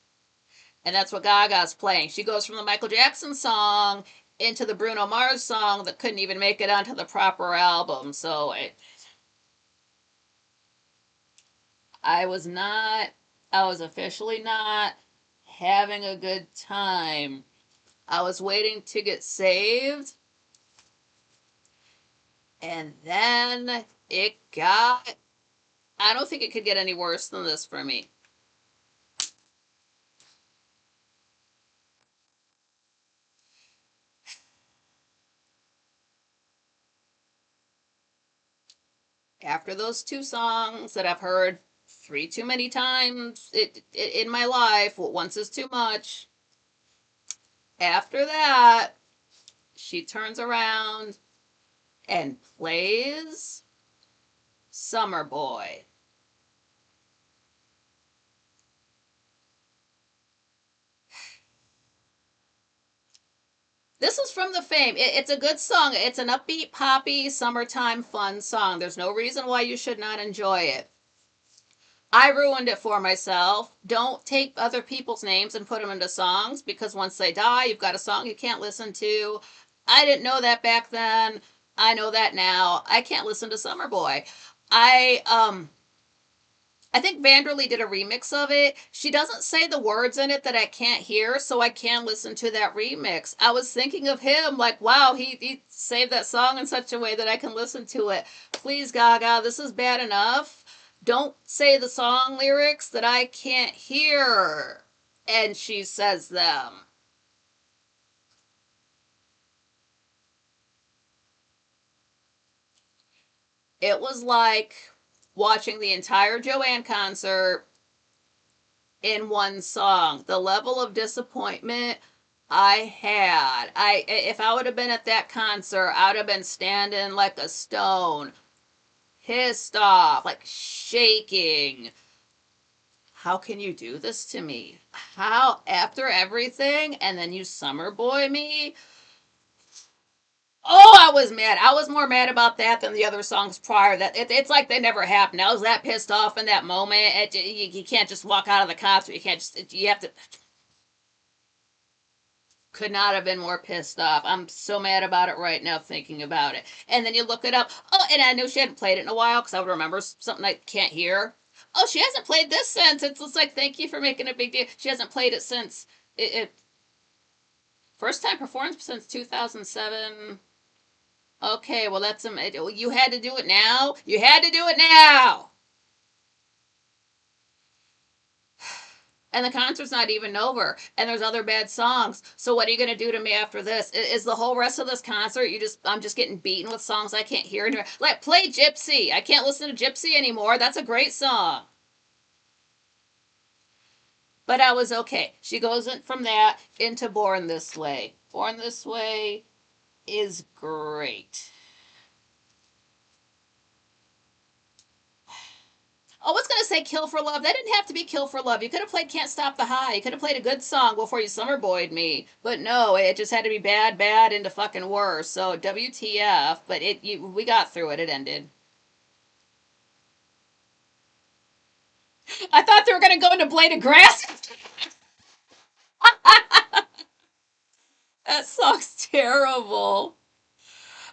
And that's what Gaga's playing. She goes from the Michael Jackson song into the Bruno Mars song that couldn't even make it onto the proper album. So I was not, I was officially not having a good time. I was waiting to get saved. And then it got, I don't think it could get any worse than this for me. After those two songs that I've heard three too many times in my life, once is too much. After that, she turns around and plays Summer Boy. This is from the Fame. It's a good song. It's an upbeat, poppy, summertime fun song. There's no reason why you should not enjoy it. I ruined it for myself. Don't take other people's names and put them into songs because once they die, you've got a song you can't listen to. I didn't know that back then. I know that now. I can't listen to Summer Boy. I think Vanderly did a remix of it. She doesn't say the words in it that I can't hear, so I can listen to that remix. I was thinking of him, like, wow, he saved that song in such a way that I can listen to it. Please, Gaga, this is bad enough. Don't say the song lyrics that I can't hear. And she says them. It was like watching the entire Joanne concert in one song. The level of disappointment I had. If I would have been at that concert, I would have been standing like a stone. pissed off, like shaking. How can you do this to me? How, after everything, and then you summer boy me? Oh, I was mad. I was more mad about that than the other songs prior. It's like they never happened. I was that pissed off in that moment. You can't just walk out of the concert. You can't just. You have to. Could not have been more pissed off. I'm so mad about it right now thinking about it. And then you look it up. Oh, and I knew she hadn't played it in a while because I would remember something I can't hear. Oh, she hasn't played this since. It's like, thank you for making a big deal. She hasn't played it since. It first time performance since 2007. Okay, well, that's you had to do it now. You had to do it now. And the concert's not even over, and there's other bad songs. So what are you gonna do to me after this? Is the whole rest of this concert I'm just getting beaten with songs I can't hear anymore? Like, play Gypsy. I can't listen to Gypsy anymore. That's a great song. But I was okay. She goes in from that into Born This Way. Born This Way is great. I was gonna say Kill for Love. That didn't have to be Kill for Love. You could have played Can't Stop the High. You could have played a good song before you summer boyed me. But no, it just had to be bad, bad into fucking worse. So WTF? But we got through it. It ended. I thought they were gonna go into Blade of Grass. That song's terrible.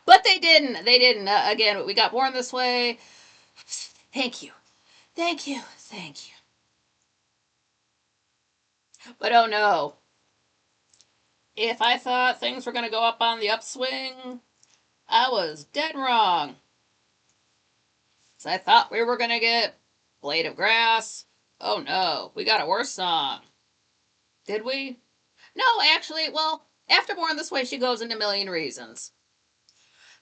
But they didn't. They didn't. Again, we got Born This Way. Thank you. Thank you. Thank you. But oh no. If I thought things were going to go up on the upswing, I was dead wrong. So I thought we were going to get Blade of Grass. Oh no, we got a worse song. Did we? No, actually, well, after Born This Way, she goes into Million Reasons.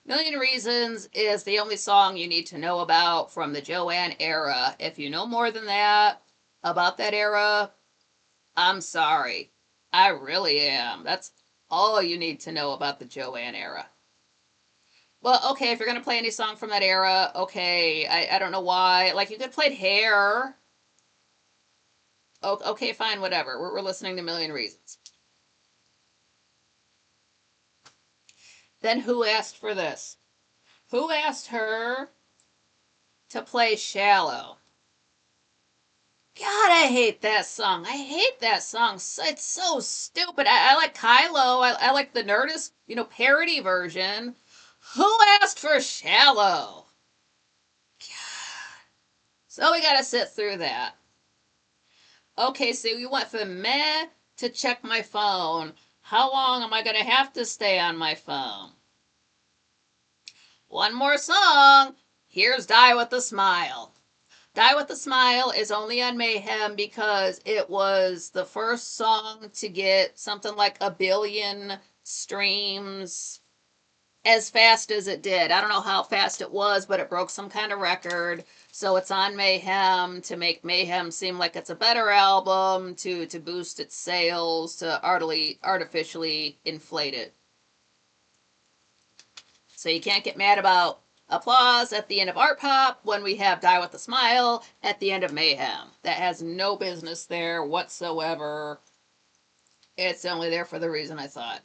Million Reasons is the only song you need to know about from the Joanne era. If you know more than that about that era, I'm sorry. I really am. That's all you need to know about the Joanne era. Well, okay, if you're going to play any song from that era, okay, I don't know why. Like, you could play Hair. Okay, fine, whatever. We're listening to Million Reasons. Then who asked for this? Who asked her to play Shallow? God, I hate that song. I hate that song. It's so stupid. I like Kylo. I like the Nerdist, parody version. Who asked for Shallow? God. So we gotta sit through that. Okay, so you went from meh to check my phone. How long am I gonna have to stay on my phone? One more song. Here's Die With a Smile. Die With a Smile is only on Mayhem because it was the first song to get something like 1 billion streams as fast as it did. I don't know how fast it was, but it broke some kind of record. So it's on Mayhem to make Mayhem seem like it's a better album, to boost its sales, to artificially inflate it. So you can't get mad about applause at the end of Art Pop when we have Die With a Smile at the end of Mayhem. That has no business there whatsoever. It's only there for the reason I thought.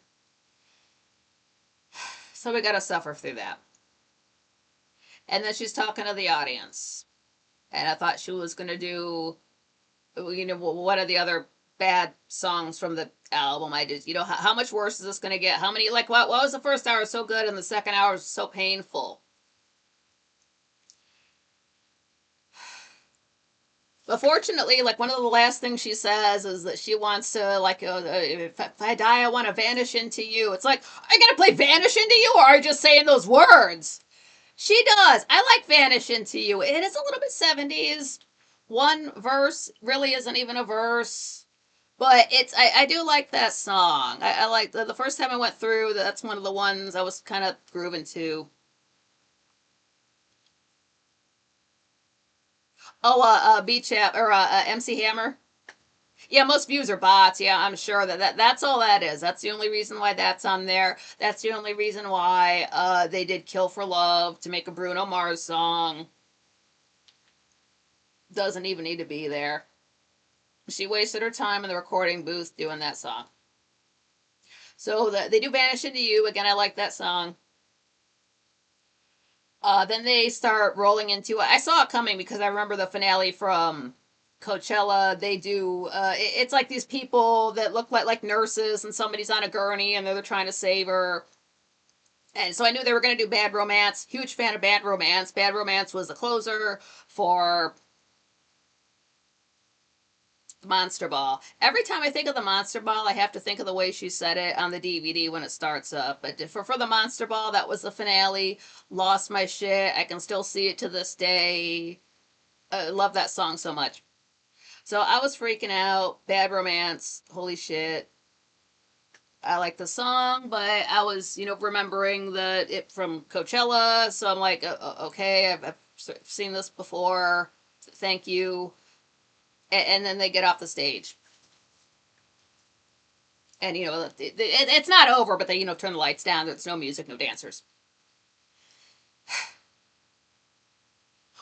So we gotta suffer through that. And then she's talking to the audience. And I thought she was gonna do, what are the other bad songs from the album? I just, how much worse is this gonna get? How many, like, what was the first hour so good and the second hour was so painful? But fortunately, like, one of the last things she says is that she wants to, like, if I die, I want to vanish into you. It's like, are you going to play Vanish into You, or are you just saying those words? She does. I like Vanish into You. It is a little bit 70s. One verse really isn't even a verse. But I do like that song. I like the first time I went through, that's one of the ones I was kind of grooving to. Oh, Beach or MC Hammer. Yeah, most views are bots. Yeah, I'm sure that's all that is. That's the only reason why that's on there. That's the only reason why they did Kill for Love to make a Bruno Mars song. Doesn't even need to be there. She wasted her time in the recording booth doing that song. So they do Vanish Into You. Again, I like that song. Then they start rolling into. I saw it coming because I remember the finale from Coachella. They do. It's like these people that look like nurses, and somebody's on a gurney, and they're trying to save her. And so I knew they were going to do Bad Romance. Huge fan of Bad Romance. Bad Romance was the closer for Monster Ball. Every time I think of the Monster Ball, I have to think of the way she said it on the DVD when it starts up. But for the Monster Ball, that was the finale. Lost my shit. I can still see it to this day. I love that song so much. So I was freaking out. Bad Romance. Holy shit. I like the song, but I was, remembering it from Coachella. So I'm like, okay, I've seen this before. Thank you. And then they get off the stage. And, it's not over, but they, turn the lights down. There's no music, no dancers.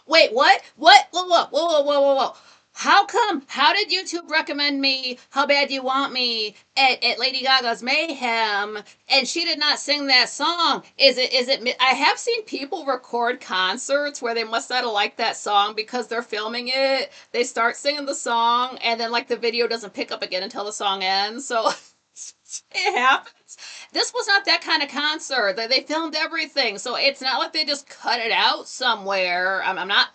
Wait, what? What? Whoa, whoa, whoa, whoa, whoa, whoa, whoa. How come? How did YouTube recommend me How Bad Do You Want Me at Lady Gaga's Mayhem, and she did not sing that song? Is it I have seen people record concerts where they must not have liked that song because they're filming it. They start singing the song, and then like the video doesn't pick up again until the song ends. So it happens. This was not that kind of concert. They filmed everything, so it's not like they just cut it out somewhere. I'm not.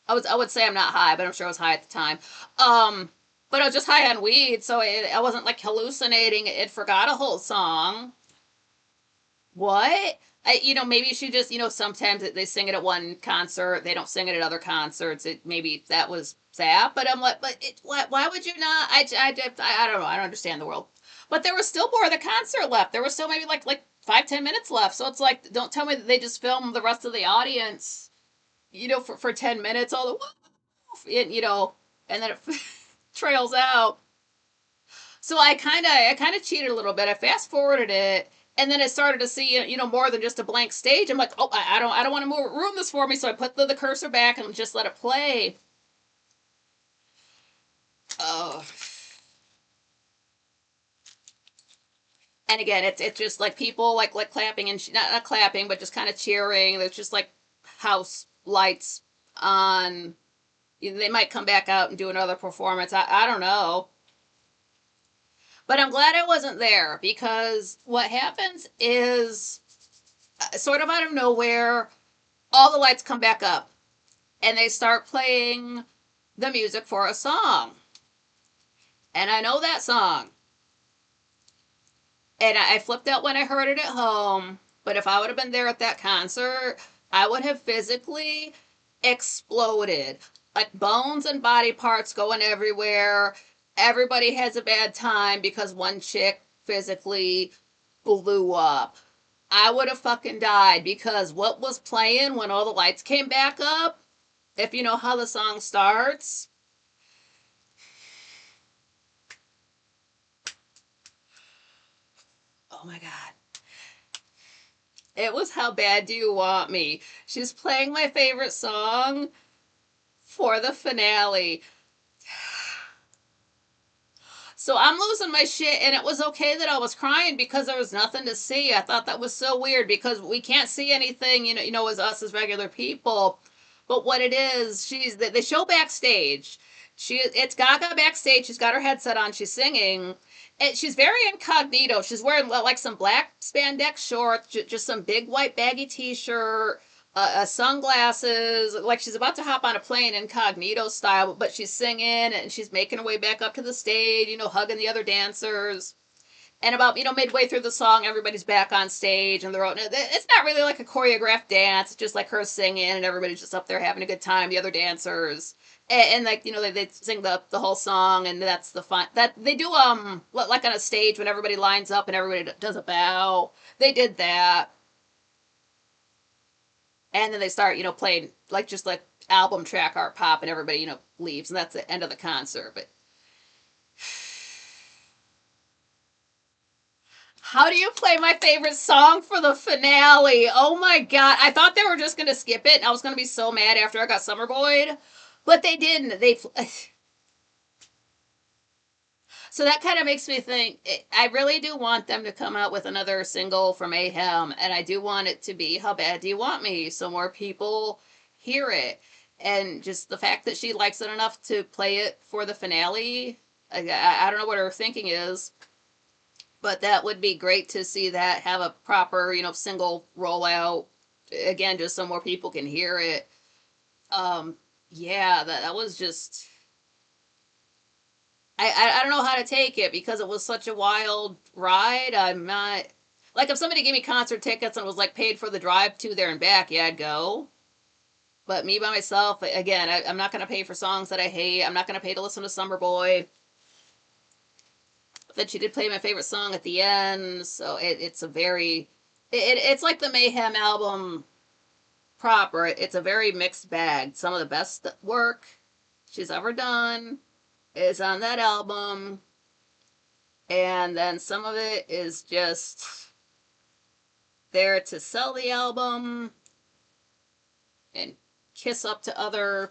I would say I'm not high, but I'm sure I was high at the time. But I was just high on weed, so I wasn't like hallucinating. It forgot a whole song. What? Maybe she just, sometimes they sing it at one concert, they don't sing it at other concerts. Maybe that was that, but I'm like, but why would you not? I don't know. I don't understand the world. But there was still more of the concert left. There was still maybe like 5-10 minutes left. So it's like, don't tell me that they just filmed the rest of the audience, for 10 minutes, all and then it trails out. So I kind of cheated a little bit. I fast forwarded it, and then I started to see more than just a blank stage. I'm like, oh, I don't want to ruin this for me. So I put the cursor back and just let it play. Oh, and again, it's just like people like clapping and not clapping, but just kind of cheering. There's just like house lights on. They might come back out and do another performance. I don't know. But I'm glad I wasn't there because what happens is sort of out of nowhere, all the lights come back up and they start playing the music for a song. And I know that song. And I flipped out when I heard it at home. But if I would have been there at that concert, I would have physically exploded. Like bones and body parts going everywhere. Everybody has a bad time because one chick physically blew up. I would have fucking died because what was playing when all the lights came back up, if you know how the song starts, oh my god. It was How Bad Do You Want Me? She's playing my favorite song for the finale. So I'm losing my shit, and it was okay that I was crying because there was nothing to see. I thought that was so weird because we can't see anything, as us as regular people. But what it is, they show backstage. It's Gaga backstage. She's got her headset on. She's singing, and she's very incognito. She's wearing like some black spandex shorts, just some big white baggy t-shirt, sunglasses, like she's about to hop on a plane incognito style, but she's singing and she's making her way back up to the stage, hugging the other dancers. And about, midway through the song, everybody's back on stage and it's not really like a choreographed dance. It's just like her singing and everybody's just up there having a good time, the other dancers. And like, they sing the whole song and that's the fun. That they do, like on a stage when everybody lines up and everybody does a bow. They did that. And then they start, playing like just like album track art pop, and everybody, leaves, and that's the end of the concert. But How do you play my favorite song for the finale? Oh my god. I thought they were just going to skip it, and I was going to be so mad after I got Summer Boy'd. But they didn't. So that kind of makes me think. I really do want them to come out with another single for Mayhem, and I do want it to be "How Bad Do You Want Me," so more people hear it. And just the fact that she likes it enough to play it for the finale, I don't know what her thinking is, but that would be great to see that have a proper, single rollout. Again, just so more people can hear it. Um, yeah, that was just I don't know how to take it because it was such a wild ride. I'm not like if somebody gave me concert tickets and was like paid for the drive to there and back, yeah, I'd go. But me by myself, again, I'm not going to pay for songs that I hate. I'm not going to pay to listen to Summer Boy. But then she did play my favorite song at the end, so it's a very it's like the Mayhem album proper. It's a very mixed bag. Some of the best work she's ever done is on that album, and then some of it is just there to sell the album and kiss up to other,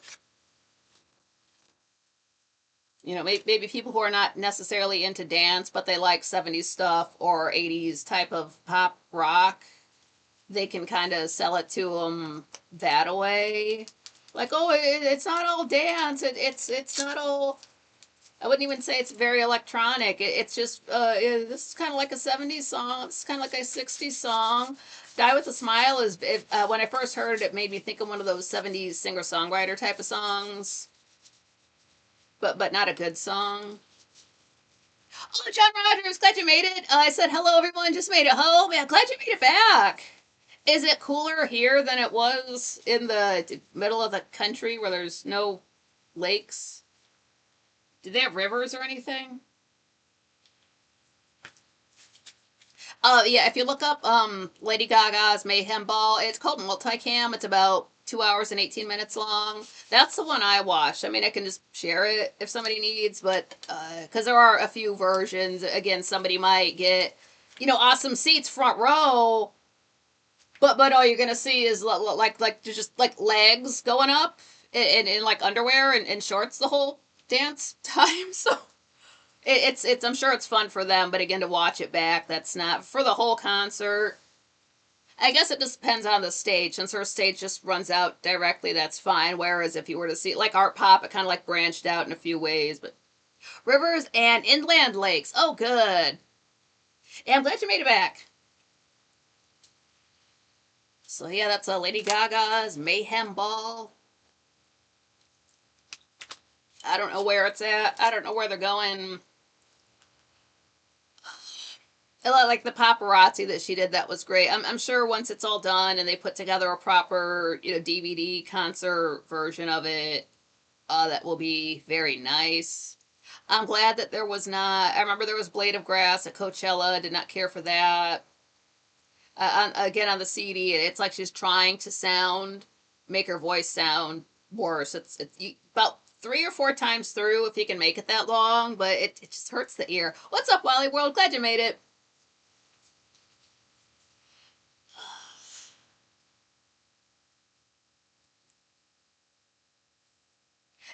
maybe people who are not necessarily into dance, but they like 70s stuff or 80s type of pop rock. They can kind of sell it to them that way. Like, oh, it's not all dance. It's not all. I wouldn't even say it's very electronic. It's just this is kind of like a 70s song. It's kind of like a 60s song. Die with a Smile is when I first heard it, it made me think of one of those 70s singer songwriter type of songs, but not a good song. Oh, John Rogers, glad you made it. I said hello, everyone. Just made it home. Yeah, glad you made it back. Is it cooler here than it was in the middle of the country where there's no lakes? Do they have rivers or anything? Yeah, if you look up Lady Gaga's Mayhem Ball, it's called Multicam. It's about 2 hours and 18 minutes long. That's the one I watched. I mean, I can just share it if somebody needs, but because there are a few versions. Again, somebody might get, awesome seats front row, but all you're gonna see is like just like legs going up in like underwear and shorts the whole dance time. So it's I'm sure it's fun for them, but again to watch it back, that's not for the whole concert. I guess it just depends on the stage. Since her stage just runs out directly, that's fine. Whereas if you were to see like Art Pop, it kind of like branched out in a few ways. But rivers and inland lakes. Oh, good. Yeah, I'm glad you made it back. So yeah, that's Lady Gaga's Mayhem Ball. I don't know where it's at. I don't know where they're going. Like the paparazzi that she did, that was great. I'm sure once it's all done and they put together a proper, DVD concert version of it, that will be very nice. I'm glad that there was not. I remember there was Blade of Grass at Coachella. Did not care for that. Again, on the CD, it's like she's trying to make her voice sound worse. It's about 3 or 4 times through if you can make it that long, but it just hurts the ear. What's up, Wally World? Glad you made it.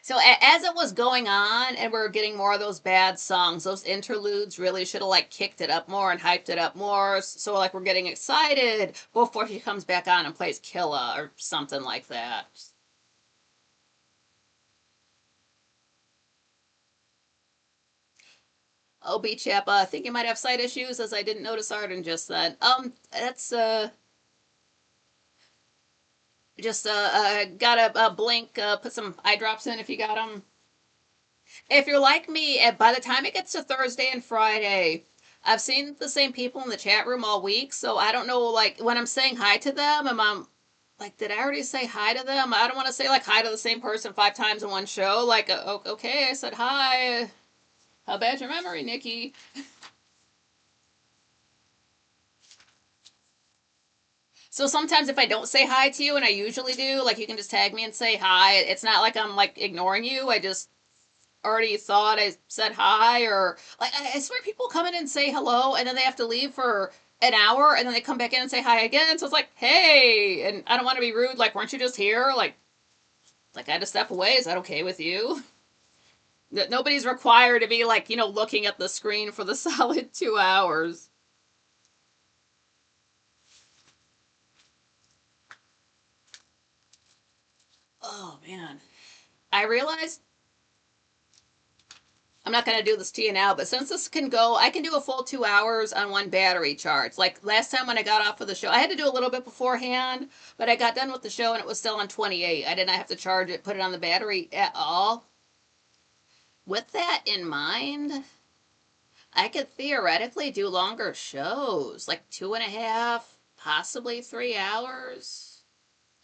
So as it was going on and we are getting more of those bad songs, those interludes really should have like kicked it up more and hyped it up more. So like we're getting excited before she comes back on and plays Killa or something like that. Oh, B Chap, I think you might have sight issues as I didn't notice Arden just then. That's just gotta blink, put some eye drops in if you got them. If you're like me, by the time it gets to Thursday and Friday, I've seen the same people in the chat room all week, so I don't know, like, when I'm saying hi to them, am I like, did I already say hi to them? I don't want to say, like, hi to the same person 5 times in one show. Like, okay, I said hi. How bad your memory, Nikki? So sometimes if I don't say hi to you, and I usually do, like, you can just tag me and say hi. It's not like I'm, like, ignoring you. I just already thought I said hi, or like I swear people come in and say hello and then they have to leave for an hour and then they come back in and say hi again. So it's like, hey, and I don't want to be rude. Like, weren't you just here? Like I had to step away. Is that okay with you? Nobody's required to be like, looking at the screen for the solid 2 hours. Oh man. I realized I'm not going to do this to you now, but since this can go, I can do a full 2 hours on one battery charge. Like last time when I got off of the show, I had to do a little bit beforehand, but I got done with the show and it was still on 28. I did not have to charge it, put it on the battery at all. With that in mind, I could theoretically do longer shows, like 2.5, possibly 3 hours.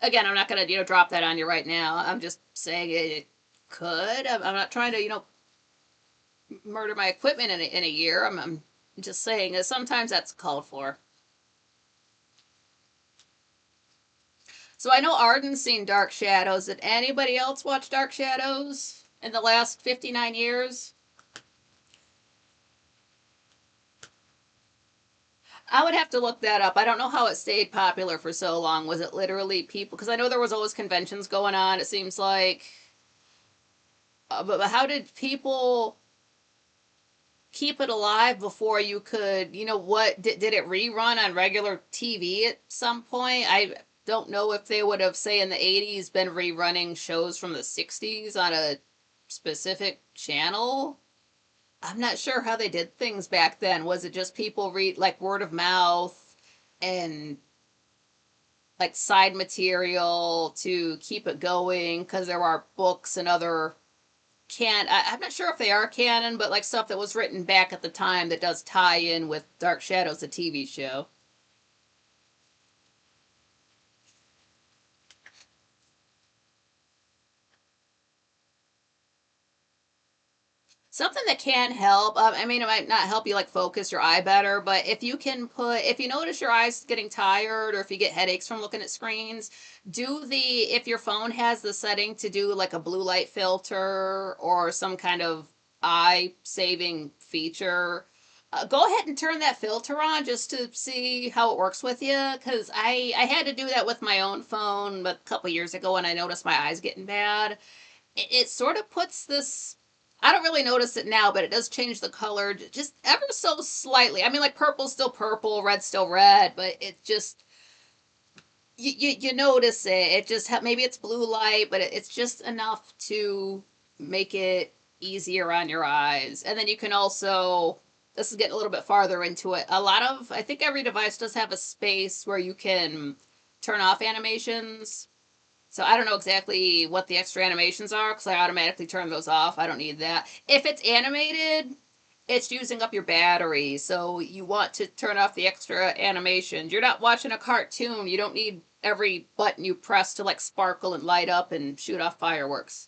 Again, I'm not going to, drop that on you right now. I'm just saying it could. I'm not trying to, murder my equipment in a year. I'm just saying that sometimes that's called for. So I know Arden's seen Dark Shadows. Did anybody else watch Dark Shadows in the last 59 years? I would have to look that up. I don't know how it stayed popular for so long. Was it literally people? Because I know there was always conventions going on, it seems like. But how did people keep it alive before you could, what did it rerun on regular TV at some point? I don't know if they would have, say, in the 80s been rerunning shows from the 60s on a specific channel. I'm not sure how they did things back then. Was it just people read like word of mouth and like side material to keep it going because there are books and other I'm not sure if they are canon, but like stuff that was written back at the time that does tie in with Dark Shadows, the TV show. Something that can help. I mean, it might not help you like focus your eye better, but if you notice your eyes getting tired or if you get headaches from looking at screens, if your phone has the setting to do like a blue light filter or some kind of eye saving feature, go ahead and turn that filter on just to see how it works with you. Because I had to do that with my own phone a couple years ago when I noticed my eyes getting bad. It sort of puts this. I don't really notice it now, but it does change the color just ever so slightly. I mean, like purple's still purple, red's still red, but it just you notice it. It just maybe it's blue light, but it's just enough to make it easier on your eyes. And then you can also, this is getting a little bit farther into it. I think every device does have a space where you can turn off animations. So I don't know exactly what the extra animations are because I automatically turn those off. I don't need that. If it's animated, it's using up your battery. So you want to turn off the extra animations. You're not watching a cartoon. You don't need every button you press to like sparkle and light up and shoot off fireworks.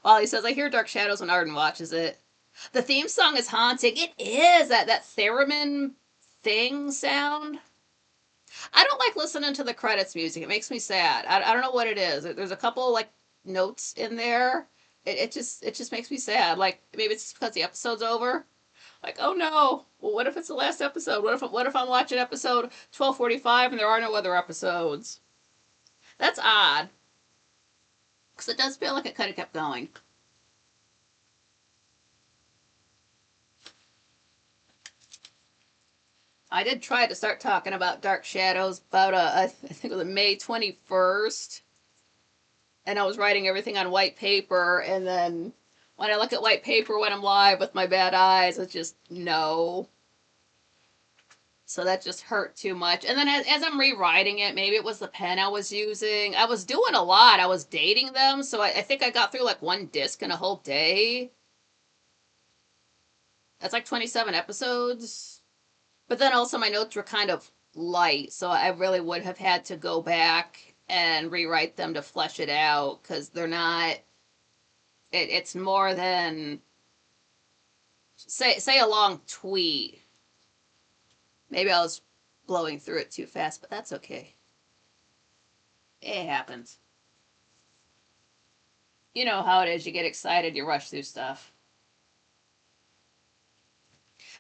Ollie says, I hear Dark Shadows when Arden watches it. The theme song is haunting. It is that theremin thing sound. I don't like listening to the credits music. It makes me sad. I don't know what it is. There's a couple like notes in there. It just makes me sad. Like maybe it's because the episode's over. Like, oh no. Well, what if it's the last episode? What if I'm watching episode 1245 and there are no other episodes? That's odd. Because it does feel like it could have kept going. I did try to start talking about Dark Shadows about I think it was May 21st, and I was writing everything on white paper, and then when I look at white paper when I'm live with my bad eyes, it's just no. So that just hurt too much. And then as I'm rewriting it, maybe it was the pen I was using. I was doing a lot. I was dating them, so I think I got through like one disc in a whole day. That's like 27 episodes. But then also my notes were kind of light, so I really would have had to go back and rewrite them to flesh it out because they're not. It's more than say a long tweet. Maybe I was blowing through it too fast, but that's okay. It happens. You know how it is. You get excited, you rush through stuff.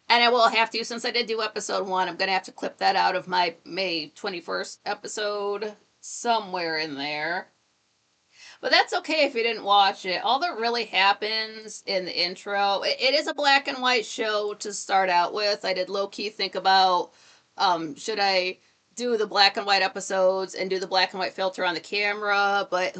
And I will have to, since I did do episode one, I'm going to have to clip that out of my May 21st episode somewhere in there. But that's okay if you didn't watch it. All that really happens in the intro, it is a black and white show to start out with. I did low key think about should I do the black and white episodes and do the black and white filter on the camera, but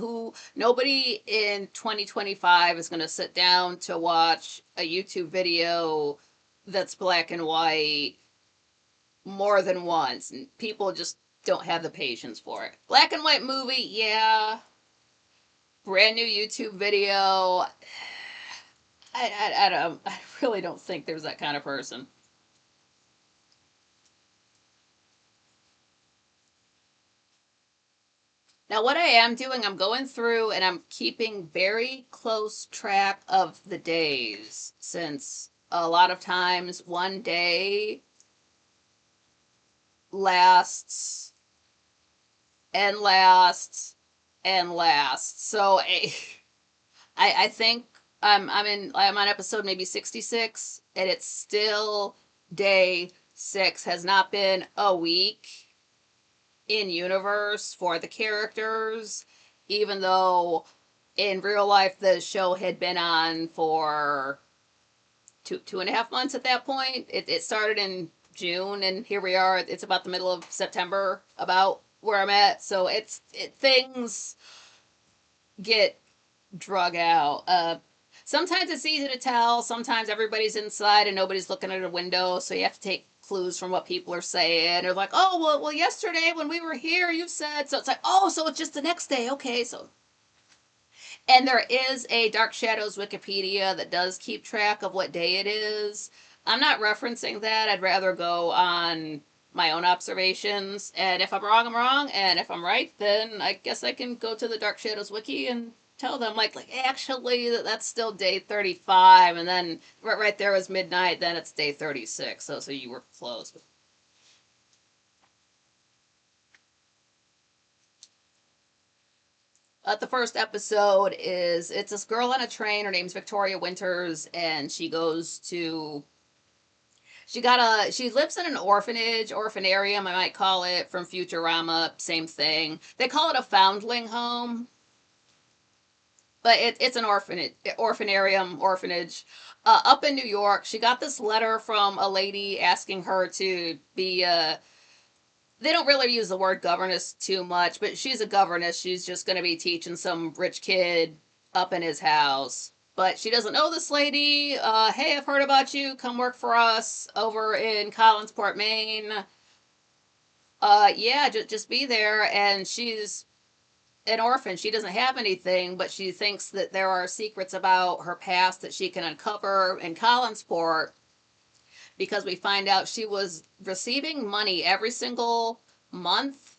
nobody in 2025 is going to sit down to watch a YouTube video that's black and white more than once. And people just don't have the patience for it. Black and white movie, yeah. Brand new YouTube video. I really don't think there's that kind of person. Now, what I am doing, I'm going through and I'm keeping very close track of the days, since a lot of times one day lasts and lasts and lasts. So I think I'm on episode maybe 66, and it's still day 6. Has not been a week in universe for the characters, even though in real life the show had been on for 2.5 months at that point. It started in June, and here we are. It's about the middle of September, about where I'm at. So things get drug out. Sometimes it's easy to tell. Sometimes everybody's inside and nobody's looking at a window, so you have to take clues from what people are saying. Or like, oh, well, yesterday when we were here, you said so. It's like, oh, so it's just the next day. Okay, so. And there is a Dark Shadows Wikipedia that does keep track of what day it is. I'm not referencing that. I'd rather go on my own observations. And if I'm wrong, I'm wrong. And if I'm right, then I guess I can go to the Dark Shadows Wiki and tell them, like actually, that's still day 35. And then right there was midnight. Then it's day 36. So you were close. The first episode is, it's this girl on a train. Her name's Victoria Winters, and she goes to, she lives in an orphanarium, I might call it, from Futurama. Same thing. They call it a foundling home, but it's an orphanage up in New York. She got this letter from a lady asking her to be a, they don't really use the word governess too much, but she's a governess. She's just going to be teaching some rich kid up in his house. But she doesn't know this lady. Hey, I've heard about you. Come work for us over in Collinsport, Maine. Yeah, just be there. And she's an orphan. She doesn't have anything, but she thinks that there are secrets about her past that she can uncover in Collinsport, because we find out she was receiving money every single month.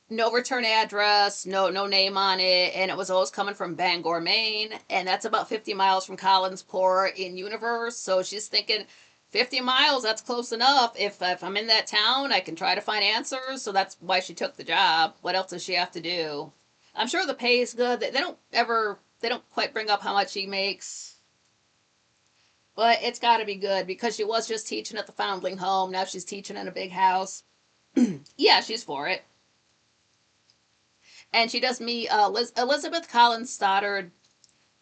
No return address, no name on it, and it was always coming from Bangor, Maine, and that's about 50 miles from Collinsport in universe. So she's thinking 50 miles, that's close enough. If I'm in that town, I can try to find answers. So that's why she took the job. What else does she have to do? I'm sure the pay is good. They don't quite bring up how much she makes, but it's got to be good, because she was just teaching at the foundling home. Now she's teaching in a big house. Yeah, she's for it. And she does meet Elizabeth Collins Stoddard.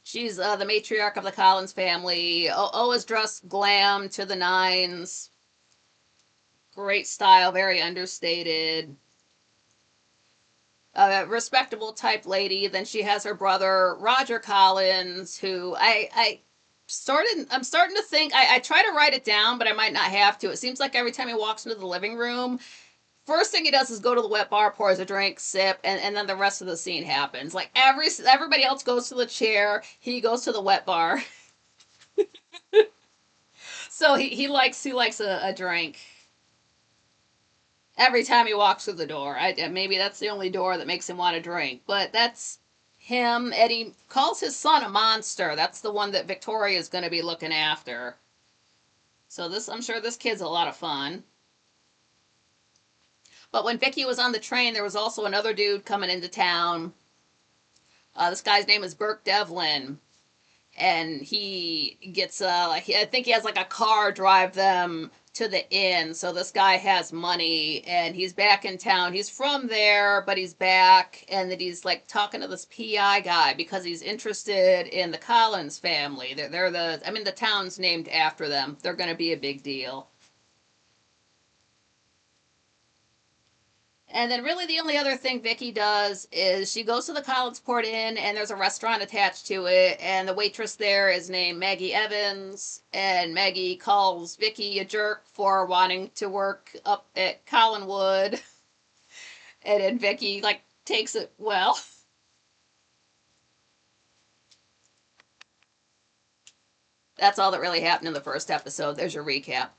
She's the matriarch of the Collins family. Always dressed glam to the nines. Great style, very understated. Respectable type lady. Then she has her brother Roger Collins, who I'm starting to think, I try to write it down, but I might not have to. It seems like every time he walks into the living room, first thing he does is go to the wet bar, pours a drink, sip, and then the rest of the scene happens. Like everybody else goes to the chair, he goes to the wet bar. So he likes a drink every time he walks through the door. Maybe that's the only door that makes him want a drink, but that's him. And he calls his son a monster. That's the one that Victoria is going to be looking after. So I'm sure this kid's a lot of fun. But when Vicky was on the train, there was also another dude coming into town. This guy's name is Burke Devlin, and he gets I think he has like a car drive them to the inn. So this guy has money and he's back in town. He's from there, but he's back, and that he's like talking to this PI guy because he's interested in the Collins family. They're the I mean the town's named after them. They're going to be a big deal. And then really the only other thing Vicky does is she goes to the Collinsport Inn, and there's a restaurant attached to it, and the waitress there is named Maggie Evans, and Maggie calls Vicky a jerk for wanting to work up at Collinwood. And then Vicky like takes it well. That's all that really happened in the first episode. There's your recap.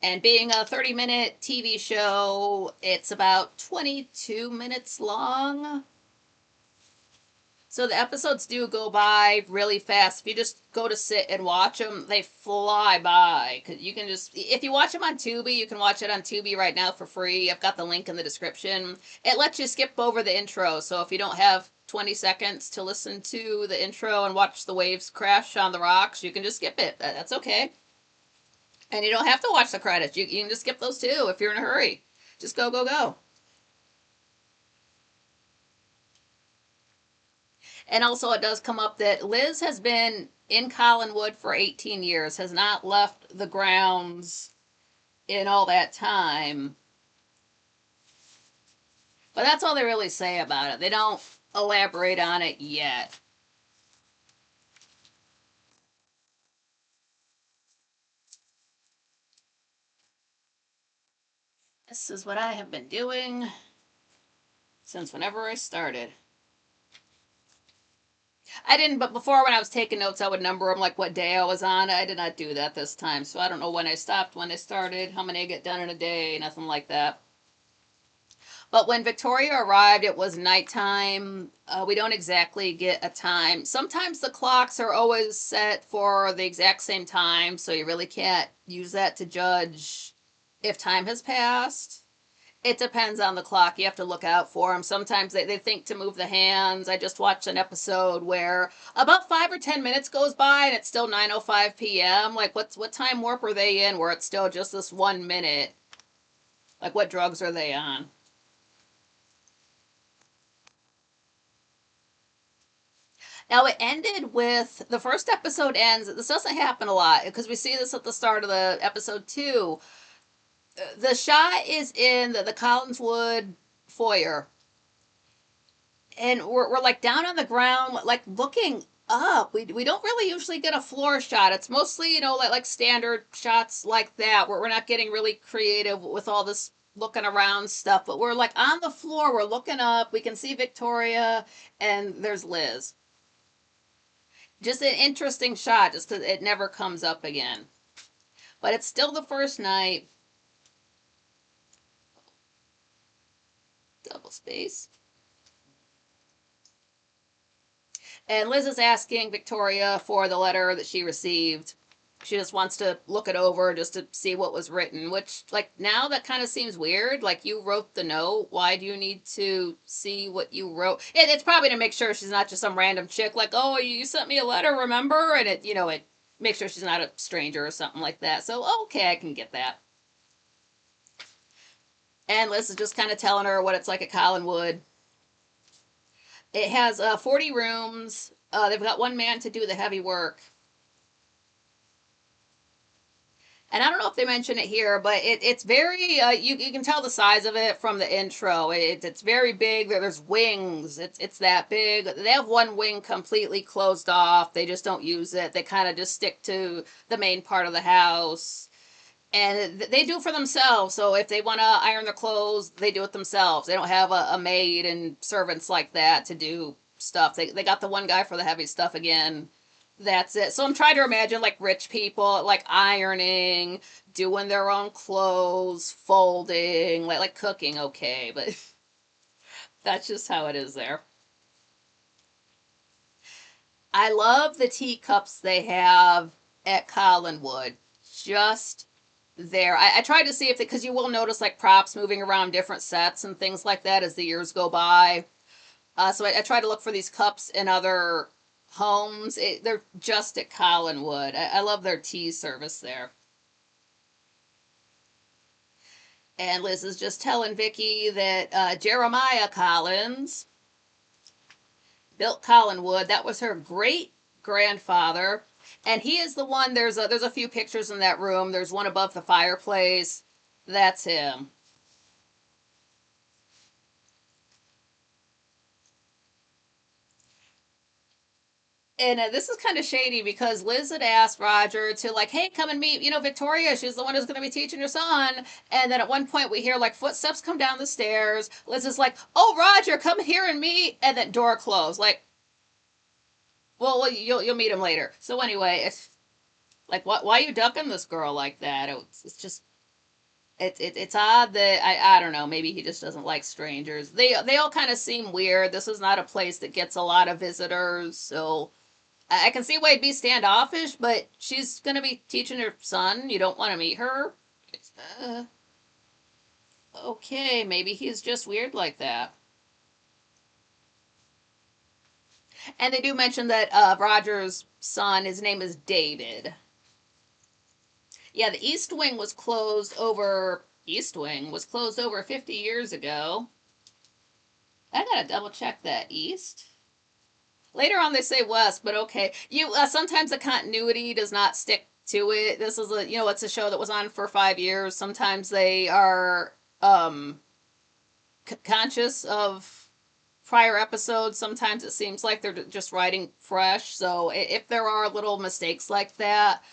And being a 30-minute TV show, it's about 22 minutes long. So the episodes do go by really fast. If you just go to sit and watch them, they fly by. Cause you can just, if you watch them on Tubi, you can watch it on Tubi right now for free. I've got the link in the description. It lets you skip over the intro. So if you don't have 20 seconds to listen to the intro and watch the waves crash on the rocks, you can just skip it. That's okay. And you don't have to watch the credits. You can just skip those too if you're in a hurry. Just go, go, go. And also, it does come up that Liz has been in Collinwood for 18 years, has not left the grounds in all that time. But that's all they really say about it. They don't elaborate on it yet. This is what I have been doing since whenever I started. I didn't, but before when I was taking notes, I would number them like what day I was on. I did not do that this time. So I don't know when I stopped, when I started, how many I get done in a day, nothing like that. But when Victoria arrived, it was nighttime. We don't exactly get a time. Sometimes the clocks are always set for the exact same time, so you really can't use that to judge if time has passed. It depends on the clock. You have to look out for them. Sometimes they think to move the hands. I just watched an episode where about 5 or 10 minutes goes by and it's still 9:05 p.m. Like, what time warp are they in where it's still just this 1 minute? Like, what drugs are they on? Now, it ended with the first episode ends. This doesn't happen a lot because we see this at the start of the episode too. The shot is in the Collinswood foyer, and we're like down on the ground, like looking up. We don't really usually get a floor shot. It's mostly, like standard shots like that, where we're not getting really creative with all this looking around stuff. But we're like on the floor, we're looking up. We can see Victoria, and there's Liz. Just an interesting shot, just because it never comes up again. But it's still the first night. Double space. And Liz is asking Victoria for the letter that she received. She just wants to look it over just to see what was written, which, like, now that kind of seems weird. Like, you wrote the note. Why do you need to see what you wrote? It's probably to make sure she's not just some random chick, like, oh, you sent me a letter, remember? And it makes sure she's not a stranger or something like that. So, okay, I can get that. And Liz is just kind of telling her what it's like at Collinwood. It has 40 rooms. They've got one man to do the heavy work. And I don't know if they mention it here, but it's very, you can tell the size of it from the intro. It's very big. There's wings. It's that big. They have one wing completely closed off. They just don't use it. They kind of just stick to the main part of the house. And they do it for themselves. So if they want to iron their clothes, they do it themselves. They don't have a maid and servants like that to do stuff. They got the one guy for the heavy stuff again. That's it. So I'm trying to imagine like rich people like ironing, doing their own clothes, folding, like cooking, okay, but that's just how it is there. I love the teacups they have at Collinwood. Just there. I tried to see if, because you will notice like props moving around different sets and things like that as the years go by. So I tried to look for these cups in other homes. They're just at Collinwood. I love their tea service there. And Liz is just telling Vicky that Jeremiah Collins built Collinwood. That was her great grandfather, and he is the one. There's a few pictures in that room. There's one above the fireplace. That's him. And this is kind of shady because Liz had asked Roger to like, hey, come and meet, Victoria. She's the one who's going to be teaching your son. And then at one point we hear like footsteps come down the stairs. Liz is like, oh, Roger, come here and meet. And then door closed. Like, well, you'll meet him later. So anyway, it's like, why are you ducking this girl like that? It's just it's odd that I don't know, maybe he just doesn't like strangers. They all kind of seem weird. This is not a place that gets a lot of visitors, so I can see why he'd be standoffish, but she's gonna be teaching her son. You don't want to meet her. Uh, okay, maybe he's just weird like that. And they do mention that Roger's son, his name is David. Yeah, the East Wing was closed over 50 years ago. I gotta double check that. East. Later on, they say West, but okay. You sometimes the continuity does not stick to it. This is it's a show that was on for 5 years. Sometimes they are conscious of prior episodes. Sometimes it seems like they're just writing fresh. So if there are little mistakes like that,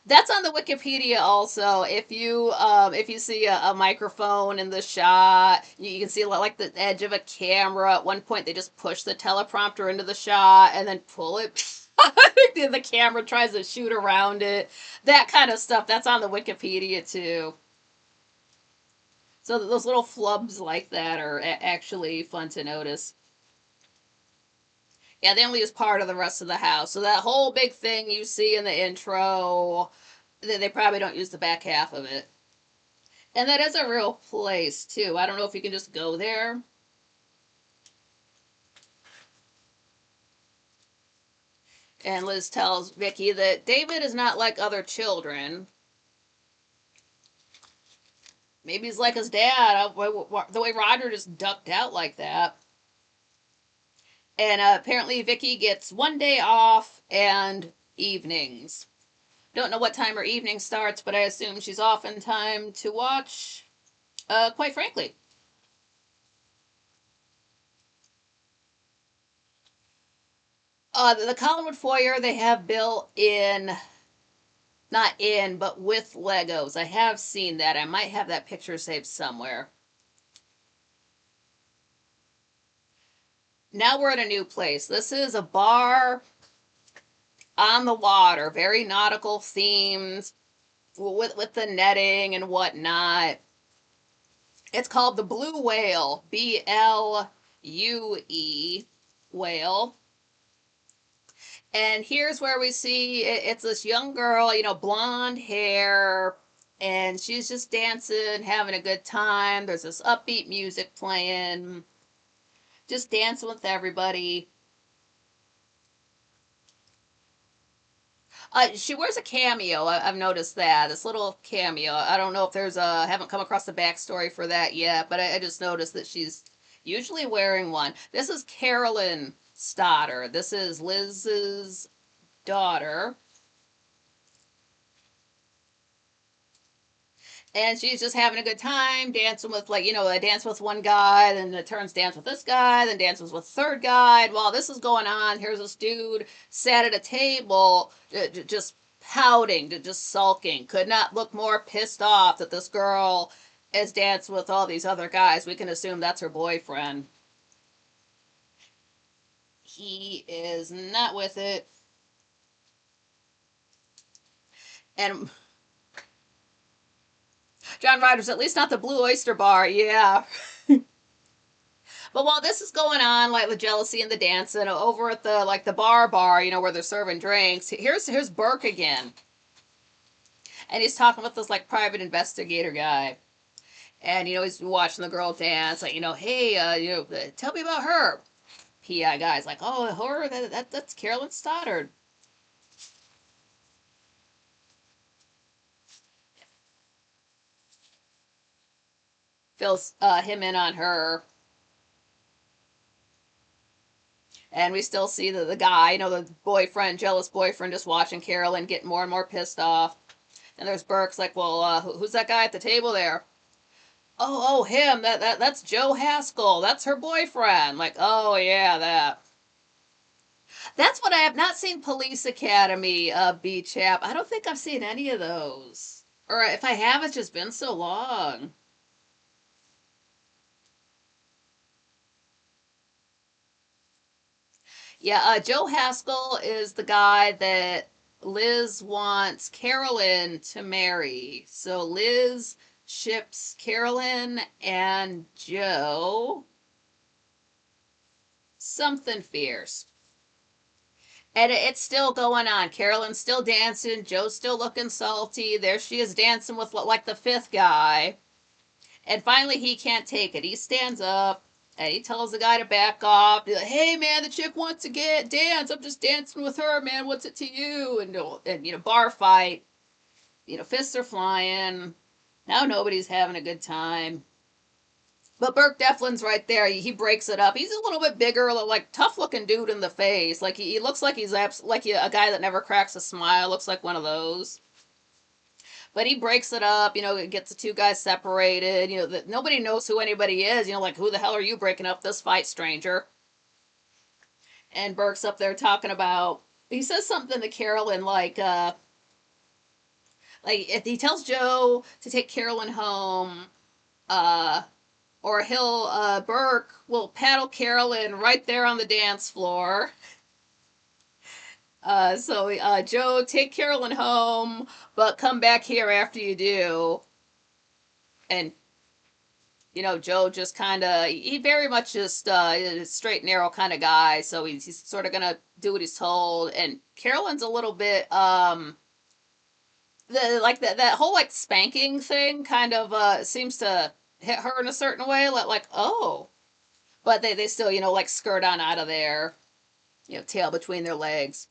that's on the Wikipedia also. If you see a microphone in the shot, you can see like the edge of a camera. At one point, they just push the teleprompter into the shot and then pull it. The camera tries to shoot around it. That kind of stuff. That's on the Wikipedia too. So those little flubs like that are actually fun to notice. Yeah, they only use part of the rest of the house. So that whole big thing you see in the intro, they probably don't use the back half of it. And that is a real place, too. I don't know if you can just go there. And Liz tells Vicky that David is not like other children. Maybe he's like his dad, the way Roger just ducked out like that. And apparently Vicky gets one day off and evenings. Don't know what time her evening starts, but I assume she's off in time to watch Quite Frankly. The Collinwood foyer they have built in, not in, but with Legos. I have seen that. I might have that picture saved somewhere. Now we're at a new place. This is a bar on the water, very nautical themed, with the netting and whatnot. It's called the Blue Whale, Blue whale. And here's where we see it's this young girl, blonde hair, and she's just dancing, having a good time. There's this upbeat music playing, just dancing with everybody. She wears a cameo. I've noticed that. This little cameo. I don't know if I haven't come across the backstory for that yet, but I just noticed that she's usually wearing one. This is Carolyn Stoddard. This is Liz's daughter. And she's just having a good time dancing with, like, I dance with one guy, then it turns dance with this guy, then dances with third guy. And while this is going on, here's this dude sat at a table, just pouting, just sulking. Could not look more pissed off that this girl is dancing with all these other guys. We can assume that's her boyfriend. He is not with it. And John Ryder's at least not the Blue Oyster Bar, yeah. But while this is going on, like the jealousy and the dancing over at the bar, where they're serving drinks, here's Burke again. And he's talking with this like private investigator guy. And he's watching the girl dance, like, hey, tell me about her. PI guy's like, oh, her, that's Carolyn Stoddard. Fills him in on her. And we still see the guy, the boyfriend, jealous boyfriend, just watching Carolyn get more and more pissed off. And there's Burke's like, well, who's that guy at the table there? Oh, him. That's Joe Haskell. That's her boyfriend. Like, oh yeah, that. That's what I have not seen. Police Academy, B Chap. I don't think I've seen any of those. Or if I have, it's just been so long. Yeah, Joe Haskell is the guy that Liz wants Carolyn to marry. So Liz ships Carolyn and Joe something fierce. And it's still going on. Carolyn's still dancing. Joe's still looking salty. There she is dancing with like the fifth guy. And finally, he can't take it. He stands up and he tells the guy to back off. He's like, hey, man, the chick wants to get dance. I'm just dancing with her, man. What's it to you? And bar fight. Fists are flying. Now nobody's having a good time. But Burke Deflin's right there. He breaks it up. He's a little bit bigger, like tough looking dude in the face. Like he looks like he's like a guy that never cracks a smile. Looks like one of those. But he breaks it up. Gets the two guys separated. That nobody knows who anybody is. Like who the hell are you breaking up this fight, stranger? And Burke's up there talking about. He says something to Carolyn like he tells Joe to take Carolyn home. Or Burke will paddle Carolyn right there on the dance floor. So Joe, take Carolyn home, but come back here after you do. And Joe just kind of, he very much just is a straight and narrow kind of guy. So he's sort of gonna do what he's told. And Carolyn's a little bit that whole like spanking thing kind of seems to hit her in a certain way. Like oh, but they still like skirt on out of there. Tail between their legs.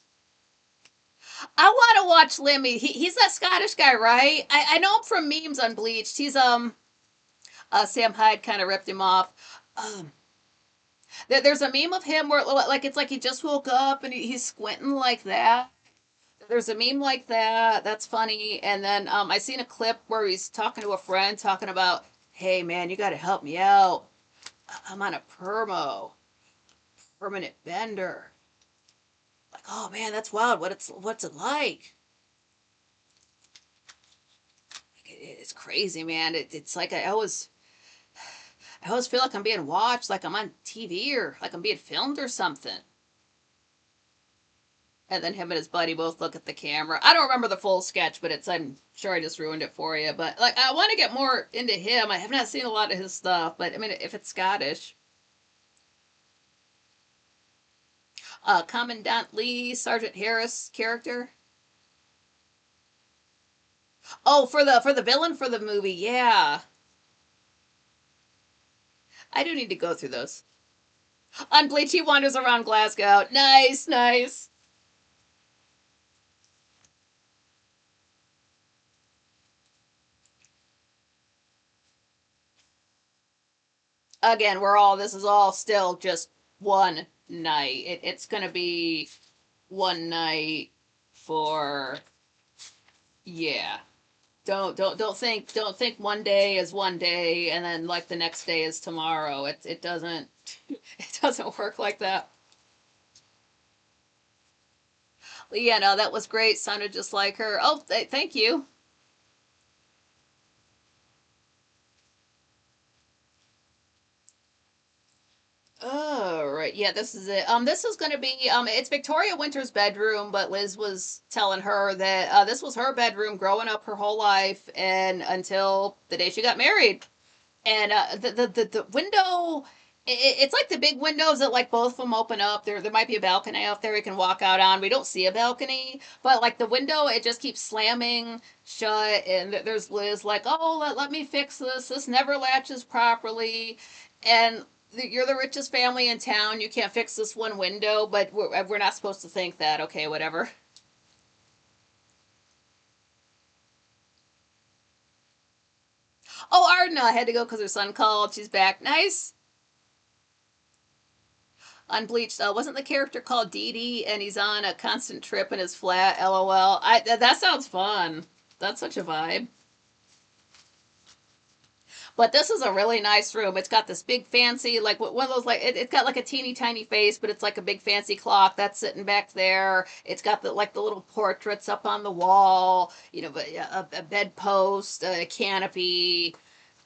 I want to watch Lemmy. He's that Scottish guy, right? I know him from memes on Bleached. He's Sam Hyde kind of ripped him off. There's a meme of him where like it's like he just woke up and he's squinting like that. There's a meme like that. That's funny. And then I seen a clip where he's talking to a friend, talking about, "Hey man, you got to help me out. I'm on a permanent bender." Like, oh man, that's wild. What's it like? It's crazy, man. It's like I always feel like I'm being watched, like I'm on TV or like I'm being filmed or something. And then him and his buddy both look at the camera. I don't remember the full sketch, but I'm sure I just ruined it for you. But like, I want to get more into him. I have not seen a lot of his stuff, but I mean, if it's Scottish. Commandant Lee, Sergeant Harris character. Oh, for the villain for the movie, yeah. I do need to go through those. On Bleach, he wanders around Glasgow. Nice, nice. Again, this is all still just one night. It's gonna be one night for, yeah. Don't think one day is one day and then like the next day is tomorrow. It doesn't it doesn't work like that. Yeah, no, that was great. Sounded just like her. Oh, thank you. Oh, right. Yeah, this is it. This is going to be it's Victoria Winter's bedroom, but Liz was telling her that this was her bedroom growing up her whole life and until the day she got married. And the window It's like the big windows that like both of them open up. There might be a balcony out there you can walk out on. We don't see a balcony, but like the window, it just keeps slamming shut. And there's Liz like, oh, let me fix this. This never latches properly, and you're the richest family in town. You can't fix this one window, but we're not supposed to think that. Okay, whatever. Oh, Ardenna had to go because her son called. She's back. Nice. Unbleached. Wasn't the character called Dee Dee, and he's on a constant trip in his flat? LOL. That sounds fun. That's such a vibe. But this is a really nice room. It's got this big fancy, like one of those, like it's got like a teeny tiny face, but it's like a big fancy clock that's sitting back there. It's got the like the little portraits up on the wall. You know, a bedpost, a canopy,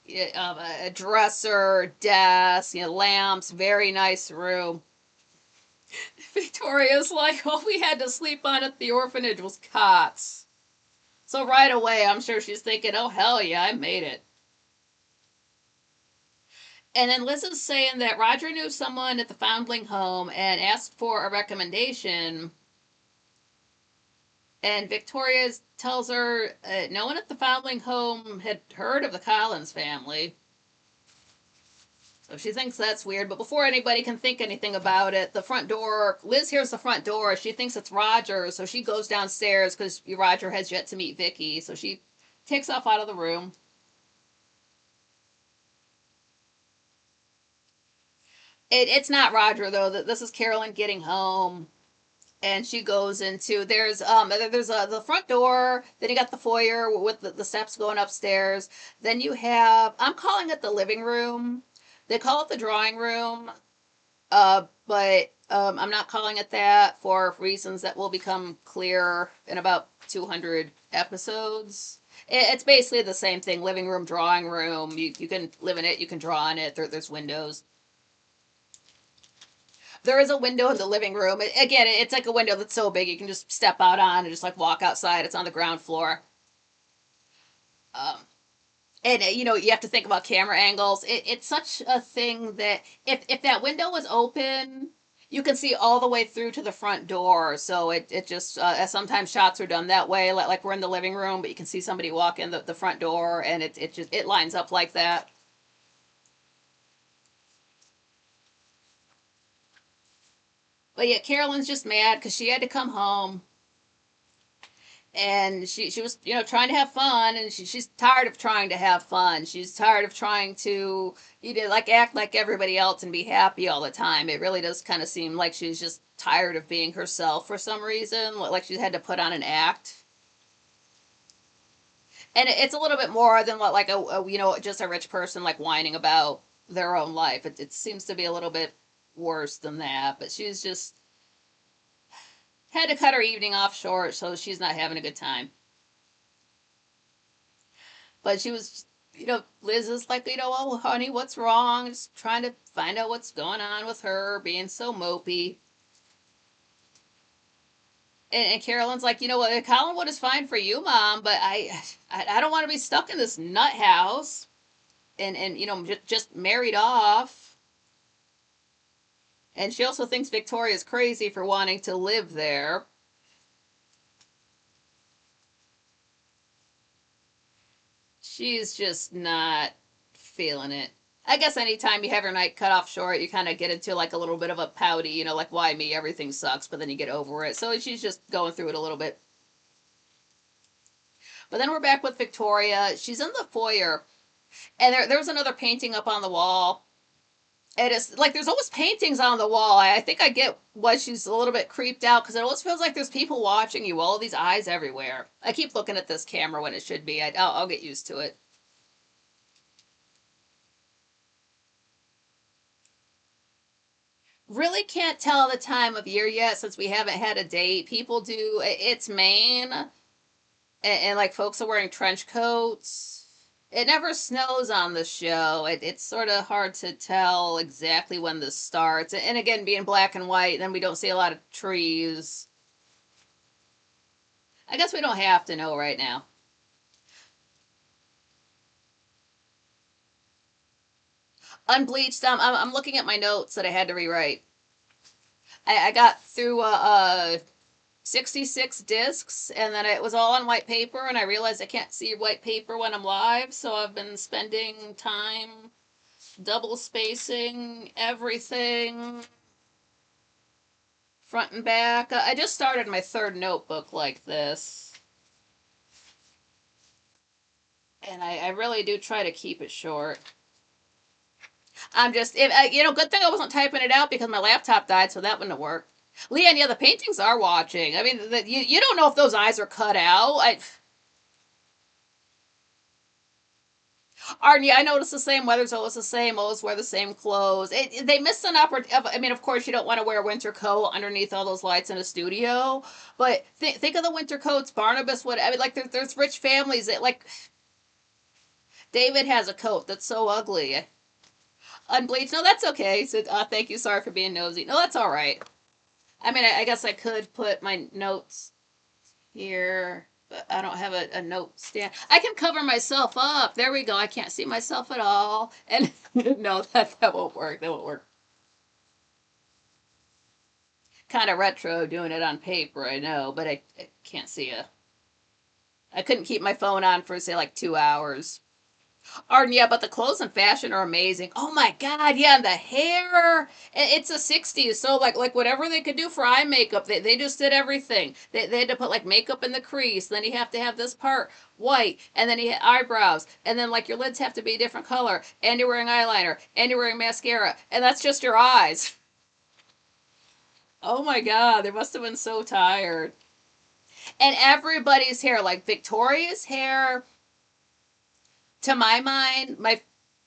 a dresser, desk, lamps. Very nice room. Victoria's like, all we had to sleep on at the orphanage was cots. So right away, I'm sure she's thinking, oh, hell yeah, I made it. And then Liz is saying that Roger knew someone at the foundling home and asked for a recommendation. And Victoria tells her no one at the foundling home had heard of the Collins family. So she thinks that's weird, but before anybody can think anything about it, the front door, Liz hears the front door. She thinks it's Roger, so she goes downstairs because Roger has yet to meet Vicky. So she takes off out of the room. It's not Roger though. This is Carolyn getting home, and she goes into there's the front door. Then you got the foyer with the steps going upstairs. Then you have I'm calling it the living room. They call it the drawing room. But I'm not calling it that for reasons that will become clear in about 200 episodes. It's basically the same thing: living room, drawing room. You can live in it, you can draw in it. There's windows. There is a window in the living room. Again, it's like a window that's so big you can just step out on and just like walk outside. It's on the ground floor. Um, and you have to think about camera angles. It's such a thing that if that window was open, you can see all the way through to the front door. So it just sometimes shots are done that way, like we're in the living room, but you can see somebody walk in the front door, and it lines up like that. But yeah, Carolyn's just mad because she had to come home, and she was trying to have fun, and she's tired of trying to have fun. She's tired of trying to like act like everybody else and be happy all the time. It really does kind of seem like she's just tired of being herself for some reason, like she had to put on an act. And it's a little bit more than like just a rich person like whining about their own life. It seems to be a little bit worse than that, but she's just had to cut her evening off short, so she's not having a good time. But she was, Liz is like, oh, honey, what's wrong? Just trying to find out what's going on with her, being so mopey. And Carolyn's like, what, Collinwood is fine for you, Mom, but I don't want to be stuck in this nut house and just married off. And she also thinks Victoria's crazy for wanting to live there. She's just not feeling it. I guess anytime you have your night cut off short, you kind of get into like a little bit of a pouty, like why me? Everything sucks, but then you get over it. So she's just going through it a little bit. But then we're back with Victoria. She's in the foyer, and there's another painting up on the wall. And it's like there's always paintings on the wall. I think I get why she's a little bit creeped out because it always feels like there's people watching you. All these eyes everywhere. I keep looking at this camera when it should be. I'll get used to it. Really can't tell the time of year yet since we haven't had a date. People do. It's Maine, and like folks are wearing trench coats. It never snows on the show. It's sort of hard to tell exactly when this starts. And again, being black and white, then we don't see a lot of trees. I guess we don't have to know right now. Unbleached. I'm looking at my notes that I had to rewrite. I got through 66 discs, and then it was all on white paper, and I realized I can't see white paper when I'm live, so I've been spending time double spacing everything front and back. I just started my third notebook like this, and I really do try to keep it short. I'm just, good thing I wasn't typing it out because my laptop died, so that wouldn't have worked. Leanne, yeah, the paintings are watching. I mean, you don't know if those eyes are cut out. Arnie, I noticed the same. Weather's always the same. Always wear the same clothes. They missed an opportunity. I mean, of course, you don't want to wear a winter coat underneath all those lights in a studio. But think of the winter coats. Barnabas would. I mean, like there's rich families that like. David has a coat that's so ugly. Unbleached. No, that's okay. So thank you. Sorry for being nosy. No, that's all right. I mean, I guess I could put my notes here. But I don't have a note stand. I can cover myself up. There we go. I can't see myself at all. And no, that won't work. That won't work. Kind of retro doing it on paper, I know, but I can't see a. I couldn't keep my phone on for say like 2 hours. Arden, yeah, but the clothes and fashion are amazing. Oh my god, yeah, and the hair. It's a 60s, so like whatever they could do for eye makeup, they just did everything. They had to put like makeup in the crease, then you have to have this part white, and then you have eyebrows, and then like your lids have to be a different color, and you're wearing eyeliner, and you're wearing mascara, and that's just your eyes. Oh my god, they must have been so tired. And everybody's hair, like Victoria's hair, to my mind, my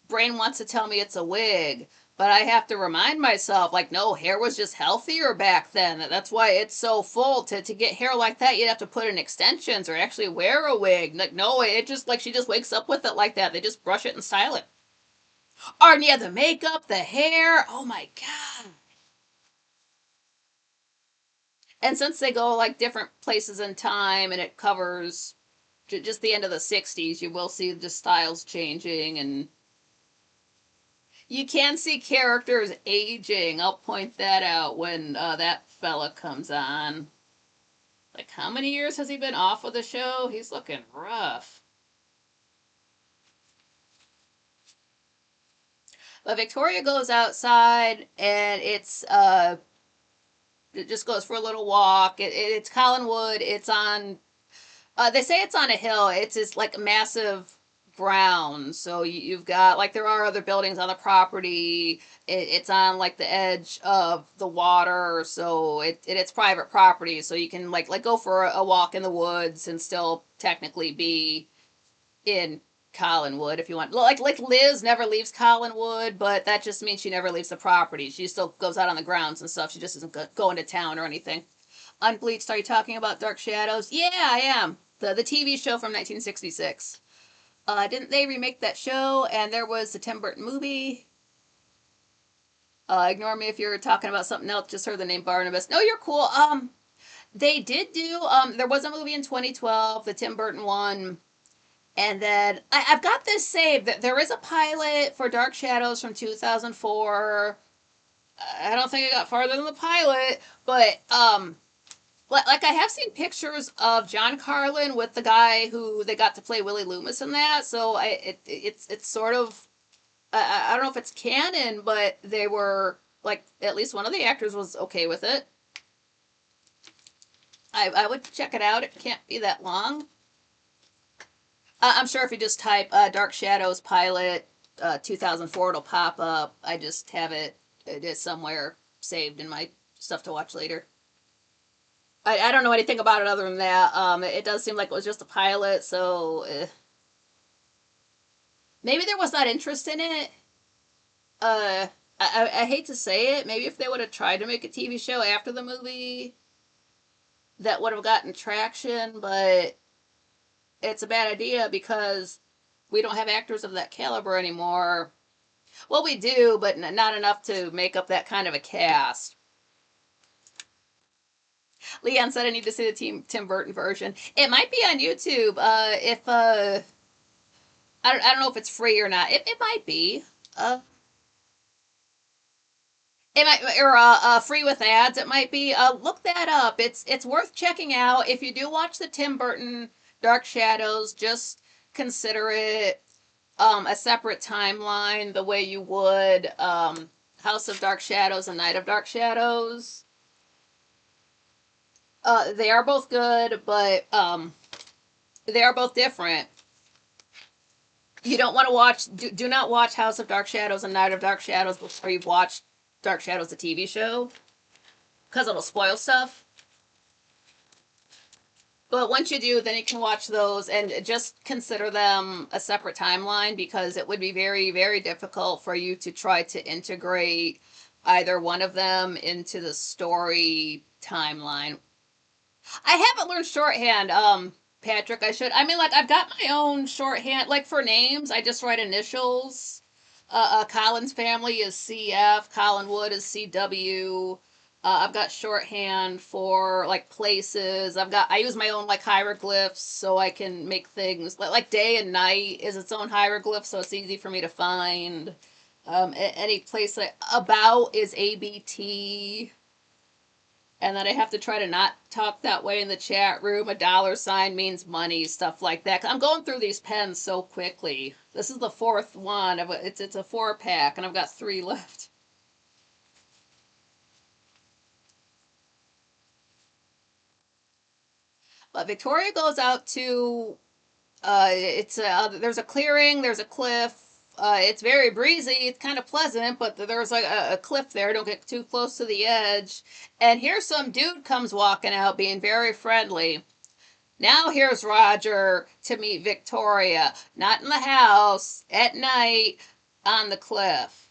brain wants to tell me it's a wig, but I have to remind myself, like, no, hair was just healthier back then. That's why it's so full. To get hair like that, you'd have to put in extensions or actually wear a wig. Like, no, it just, like, she just wakes up with it like that. They just brush it and style it. Or, yeah, the makeup, the hair. Oh my God. And since they go, like, different places in time and it covers just the end of the 60s, you will see the styles changing and you can see characters aging. I'll point that out when that fella comes on. Like, how many years has he been off of the show? He's looking rough. But Victoria goes outside, and it just goes for a little walk. It's Collinwood. It's on. They say it's on a hill. It's just like massive ground. So you've got like there are other buildings on the property. It's on like the edge of the water, so it's private property. So you can like go for a walk in the woods and still technically be in Collinwood if you want. Like Liz never leaves Collinwood, but that just means she never leaves the property. She still goes out on the grounds and stuff. She just isn't going to town or anything. Unbleached, are you talking about Dark Shadows? Yeah, I am. The TV show from 1966. Didn't they remake that show? And there was the Tim Burton movie. Ignore me if you're talking about something else. Just heard the name Barnabas. No, you're cool. They did do. There was a movie in 2012, the Tim Burton one, and then I've got this saved. That there is a pilot for Dark Shadows from 2004. I don't think I got farther than the pilot, but like I have seen pictures of John Carlin with the guy who they got to play Willie Loomis in that. So it's sort of I don't know if it's canon, but they were like at least one of the actors was okay with it. I would check it out. It can't be that long. I'm sure if you just type Dark Shadows pilot 2004, it'll pop up. I just have it is somewhere saved in my stuff to watch later. I don't know anything about it other than that. It does seem like it was just a pilot, so maybe there was not interest in it. I hate to say it. Maybe if they would have tried to make a TV show after the movie, that would have gotten traction, but it's a bad idea because we don't have actors of that caliber anymore. Well, we do, but not enough to make up that kind of a cast. Leon said I need to see the Tim Burton version. It might be on YouTube. If I don't know if it's free or not. It might be. It might, or free with ads. It might be. Look that up. It's worth checking out. If you do watch the Tim Burton Dark Shadows, just consider it a separate timeline, the way you would House of Dark Shadows and Night of Dark Shadows. They are both good, but they are both different. You don't want to watch. Do not watch House of Dark Shadows and Night of Dark Shadows before you've watched Dark Shadows, the TV show, because it'll spoil stuff. But once you do, then you can watch those and just consider them a separate timeline, because it would be very, very difficult for you to try to integrate either one of them into the story timeline. I haven't learned shorthand, Patrick. I should. I mean, like, I've got my own shorthand. Like, for names, I just write initials. Collins family is CF. Collinwood is CW. I've got shorthand for like places. I use my own like hieroglyphs so I can make things like day and night is its own hieroglyph, so it's easy for me to find. Any place like about is ABT. And then I have to try to not talk that way in the chat room. A dollar sign means money, stuff like that. I'm going through these pens so quickly. This is the fourth one. It's a 4-pack, and I've got 3 left. But Victoria goes out to there's a clearing, there's a cliff. It's very breezy. It's kind of pleasant, but there's like a cliff there. Don't get too close to the edge. And here's some dude comes walking out, being very friendly. Now here's Roger to meet Victoria, not in the house, at night, on the cliff.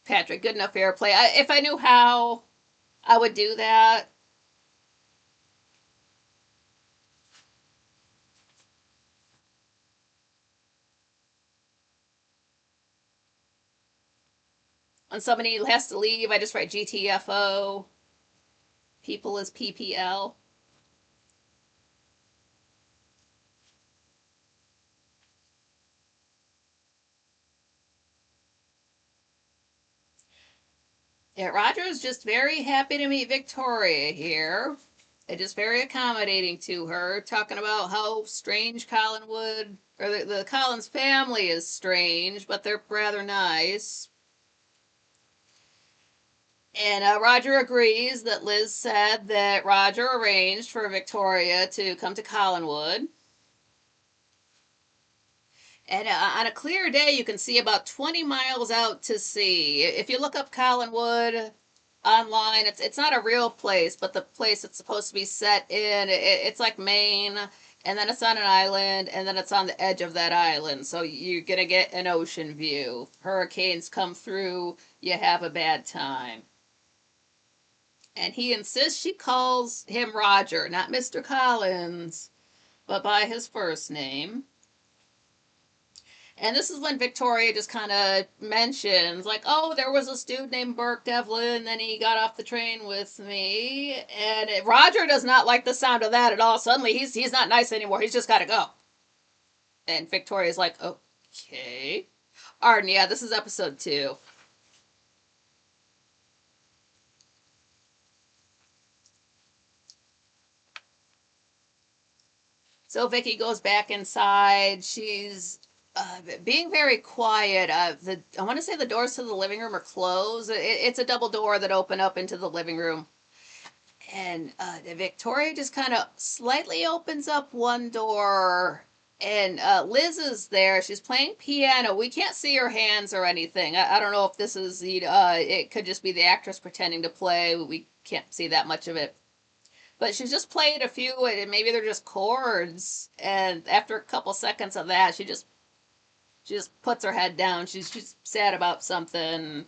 Patrick, good enough airplay. If I knew how, I would do that. When somebody has to leave, I just write GTFO. People is PPL. Yeah, Roger is just very happy to meet Victoria here. And just very accommodating to her, talking about how strange Collinwood, or the Collins family is strange, but they're rather nice. And Roger agrees that Liz said that Roger arranged for Victoria to come to Collinwood. And on a clear day, you can see about 20 miles out to sea. If you look up Collinwood online, it's not a real place, but the place it's supposed to be set in, it's like Maine, and then it's on an island, and then it's on the edge of that island. So you're going to get an ocean view. Hurricanes come through, you have a bad time. And he insists she calls him Roger, not Mr. Collins, but by his first name. And this is when Victoria just kind of mentions, like, oh, there was this dude named Burke Devlin, and he got off the train with me. And Roger does not like the sound of that at all. Suddenly, he's not nice anymore. He's just got to go. And Victoria's like, okay. Arden, yeah, this is episode 2. So Vicky goes back inside. She's being very quiet. I want to say the doors to the living room are closed. It's a double door that open up into the living room. And Victoria just kind of slightly opens up one door, and Liz is there. She's playing piano. We can't see her hands or anything. I don't know if this is it could just be the actress pretending to play. We can't see that much of it. But she's just played a few, and maybe they're just chords. And after a couple seconds of that, she just puts her head down. She's sad about something.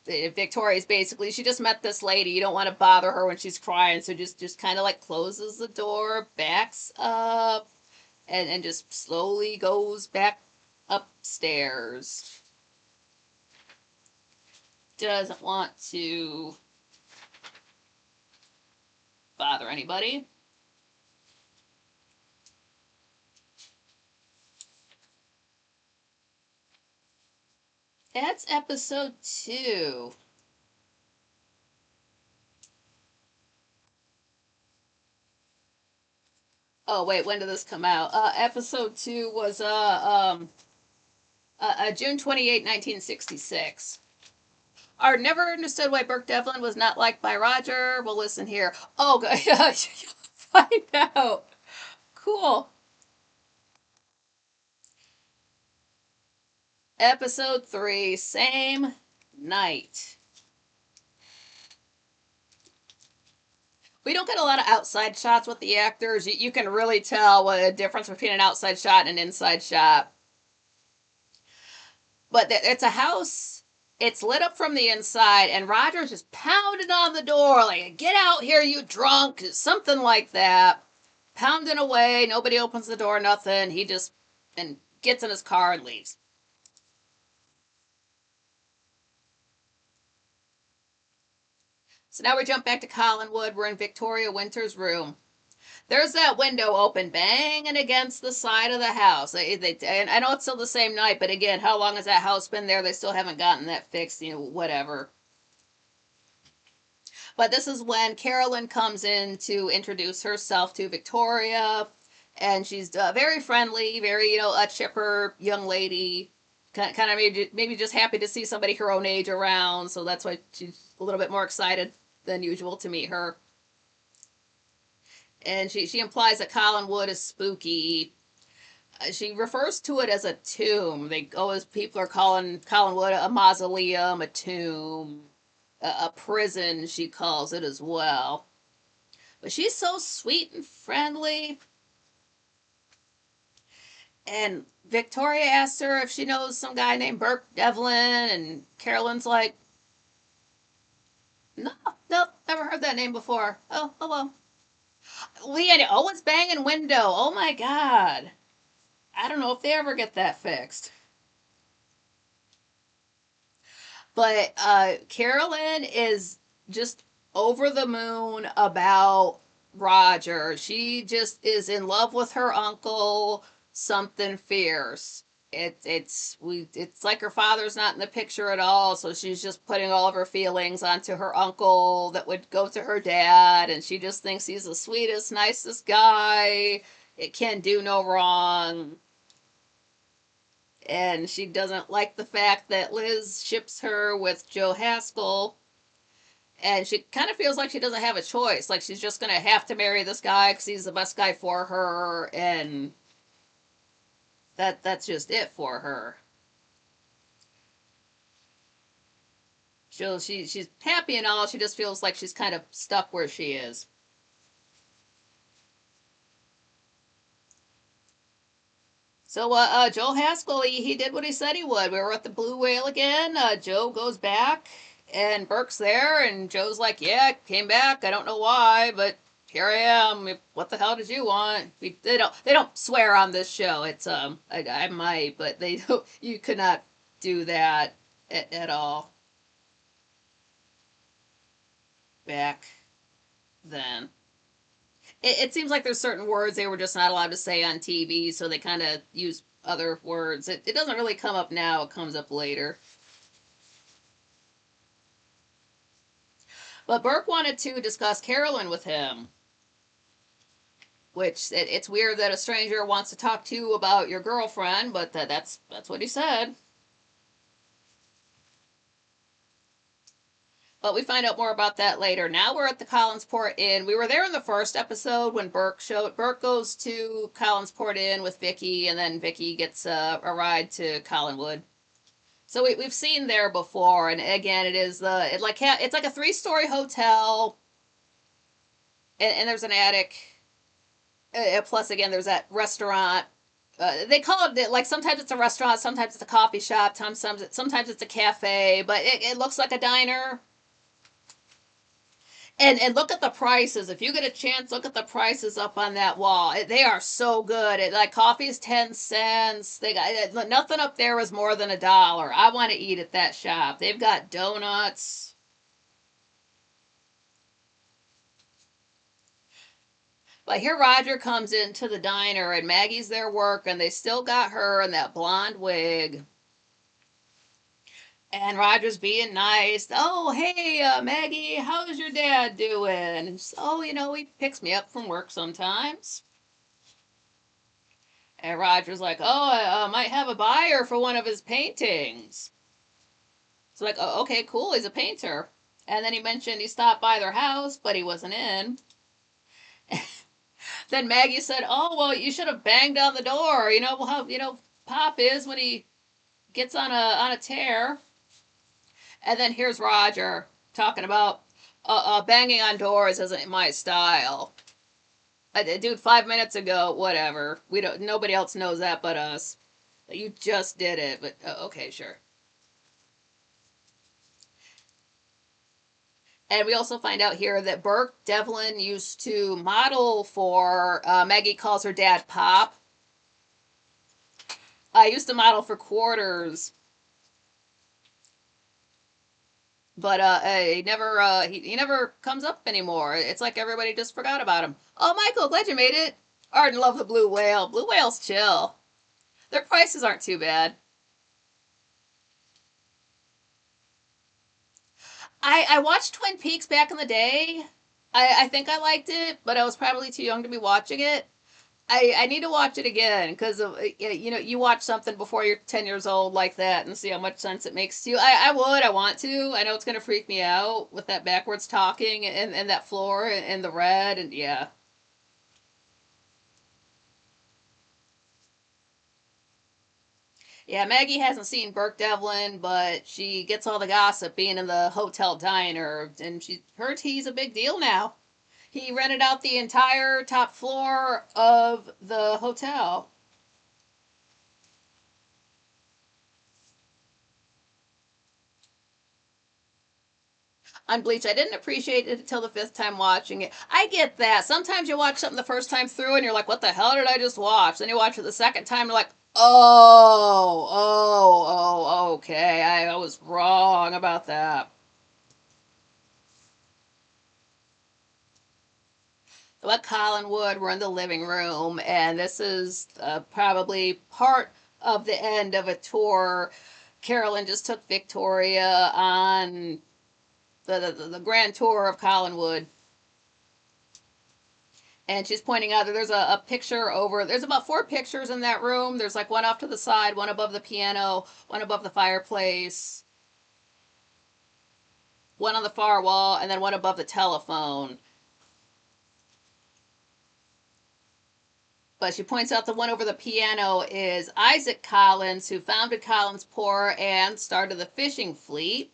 Victoria's basically, she just met this lady. You don't want to bother her when she's crying, so just kind of like closes the door, backs up, and just slowly goes back upstairs. Doesn't want to bother anybody. That's episode 2. Oh wait, when did this come out? Episode 2 was June 28, 1966. Our never understood why Burke Devlin was not liked by Roger. Well, listen here. Oh, yeah, you'll find out. Cool. Episode 3, same night. We don't get a lot of outside shots with the actors. You can really tell what a difference between an outside shot and an inside shot. But it's a house. It's lit up from the inside, and Roger's just pounding on the door, like, get out here, you drunk, something like that. Pounding away, nobody opens the door, nothing. He just and gets in his car and leaves. So now we jump back to Collinwood. We're in Victoria Winter's room. There's that window open, banging against the side of the house. And I know it's still the same night, but again, how long has that house been there? They still haven't gotten that fixed, whatever. But this is when Carolyn comes in to introduce herself to Victoria, and she's very friendly, very, a chipper young lady. Kind of maybe just happy to see somebody her own age around, so that's why she's a little bit more excited than usual to meet her. And she implies that Collinwood is spooky. She refers to it as a tomb. They always people are calling Collinwood a mausoleum, a tomb, a prison. She calls it as well. But she's so sweet and friendly. And Victoria asks her if she knows some guy named Burke Devlin, and Carolyn's like, no, nope, never heard that name before. Oh, hello. Leanne, oh, it's banging window. Oh my god. I don't know if they ever get that fixed. But Carolyn is just over the moon about Roger. She just is in love with her uncle, something fierce. It's like her father's not in the picture at all, so she's just putting all of her feelings onto her uncle that would go to her dad, and she just thinks he's the sweetest, nicest guy. It can do no wrong. And she doesn't like the fact that Liz ships her with Joe Haskell. And she kind of feels like she doesn't have a choice. Like she's just going to have to marry this guy because he's the best guy for her. And that's just it for her. She's happy and all. She just feels like she's kind of stuck where she is. So Joe Haskell, he did what he said he would. We were at the Blue Whale again. Joe goes back, and Burke's there, and Joe's like, "Yeah, I came back. I don't know why, but here I am. What the hell did you want?" They don't swear on this show. It's I might, but they don't. You could not do that at all back then. It seems like there's certain words they were just not allowed to say on TV, so they kind of use other words. It doesn't really come up now, it comes up later. But Burke wanted to discuss Carolyn with him, which it's weird that a stranger wants to talk to you about your girlfriend, but that's what he said. But we find out more about that later. Now we're at the Collinsport Inn. We were there in the first episode when Burke goes to Collinsport Inn with Vicky, and then Vicky gets a ride to Collinwood. So we've seen there before, and again, it's like a 3-story hotel, and there's an attic. Plus, again, there's that restaurant. They call it like sometimes it's a restaurant, sometimes it's a coffee shop, sometimes it's a cafe, but it looks like a diner. And look at the prices. If you get a chance, look at the prices up on that wall. They are so good. Like coffee's 10 cents. They got nothing up there is more than $1. I want to eat at that shop. They've got donuts. But here Roger comes into the diner and Maggie's there working. They still got her in that blonde wig. And Roger's being nice. Oh, hey, Maggie, how's your dad doing? And she's, oh, he picks me up from work sometimes. And Roger's like, oh, I might have a buyer for one of his paintings. So like, oh, okay, cool, he's a painter. And then he mentioned he stopped by their house, but he wasn't in. Then Maggie said, oh, well, you should have banged on the door. You know how, Pop is when he gets on a tear. And then here's Roger talking about banging on doors isn't my style. Dude, 5 minutes ago, whatever. We don't. Nobody else knows that but us. You just did it, but okay, sure. And we also find out here that Burke Devlin used to model for Maggie calls her dad Pop. I used to model for Quarters, but he never comes up anymore. It's like everybody just forgot about him. Oh, Michael, glad you made it. Arden love the blue whale. Blue whales chill. Their prices aren't too bad. I watched Twin Peaks back in the day. I think I liked it, but I was probably too young to be watching it. I need to watch it again because you watch something before you're 10 years old like that and see how much sense it makes to you. I want to. I know it's gonna freak me out with that backwards talking and that floor and the red and yeah. Yeah, Maggie hasn't seen Burke Devlin, but she gets all the gossip being in the hotel diner, and she heard he's a big deal now. He rented out the entire top floor of the hotel. On Bleach, I didn't appreciate it until the fifth time watching it. I get that. Sometimes you watch something the first time through and you're like, what the hell did I just watch? Then you watch it the second time and you're like, okay. I was wrong about that. But Collinwood, we're in the living room, and this is probably part of the end of a tour. Carolyn just took Victoria on the grand tour of Collinwood, and she's pointing out that there's a picture over. There's about four pictures in that room. There's like one off to the side, one above the piano, one above the fireplace, one on the far wall, and then one above the telephone. But she points out the one over the piano is Isaac Collins, who founded Collinsport and started the fishing fleet.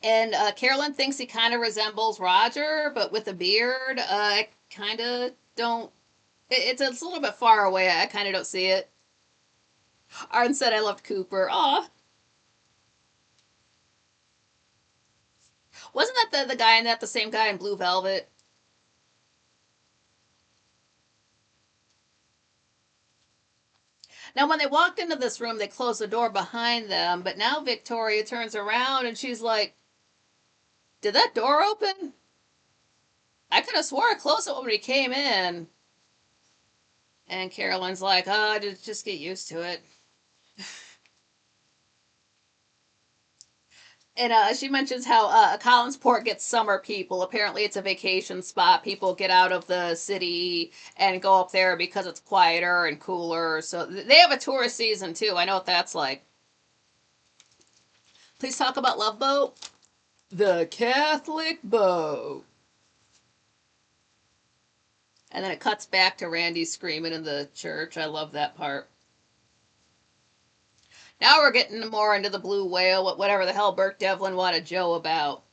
And Carolyn thinks he kind of resembles Roger, but with a beard. I kind of don't. It's a little bit far away. I kind of don't see it. Arden said I loved Cooper. Aw. Wasn't that the guy in that, the same guy in Blue Velvet? Now, when they walked into this room, they closed the door behind them, but now Victoria turns around and she's like, did that door open? I could have swore I closed it when we came in. And Carolyn's like, oh, just get used to it. And she mentions how Collinsport gets summer people. Apparently, it's a vacation spot. People get out of the city and go up there because it's quieter and cooler. So they have a tourist season too. I know what that's like. Please talk about Love Boat. The Catholic Boat. And then it cuts back to Randy screaming in the church. I love that part. Now we're getting more into the blue whale, whatever the hell Burke Devlin wanted Joe about.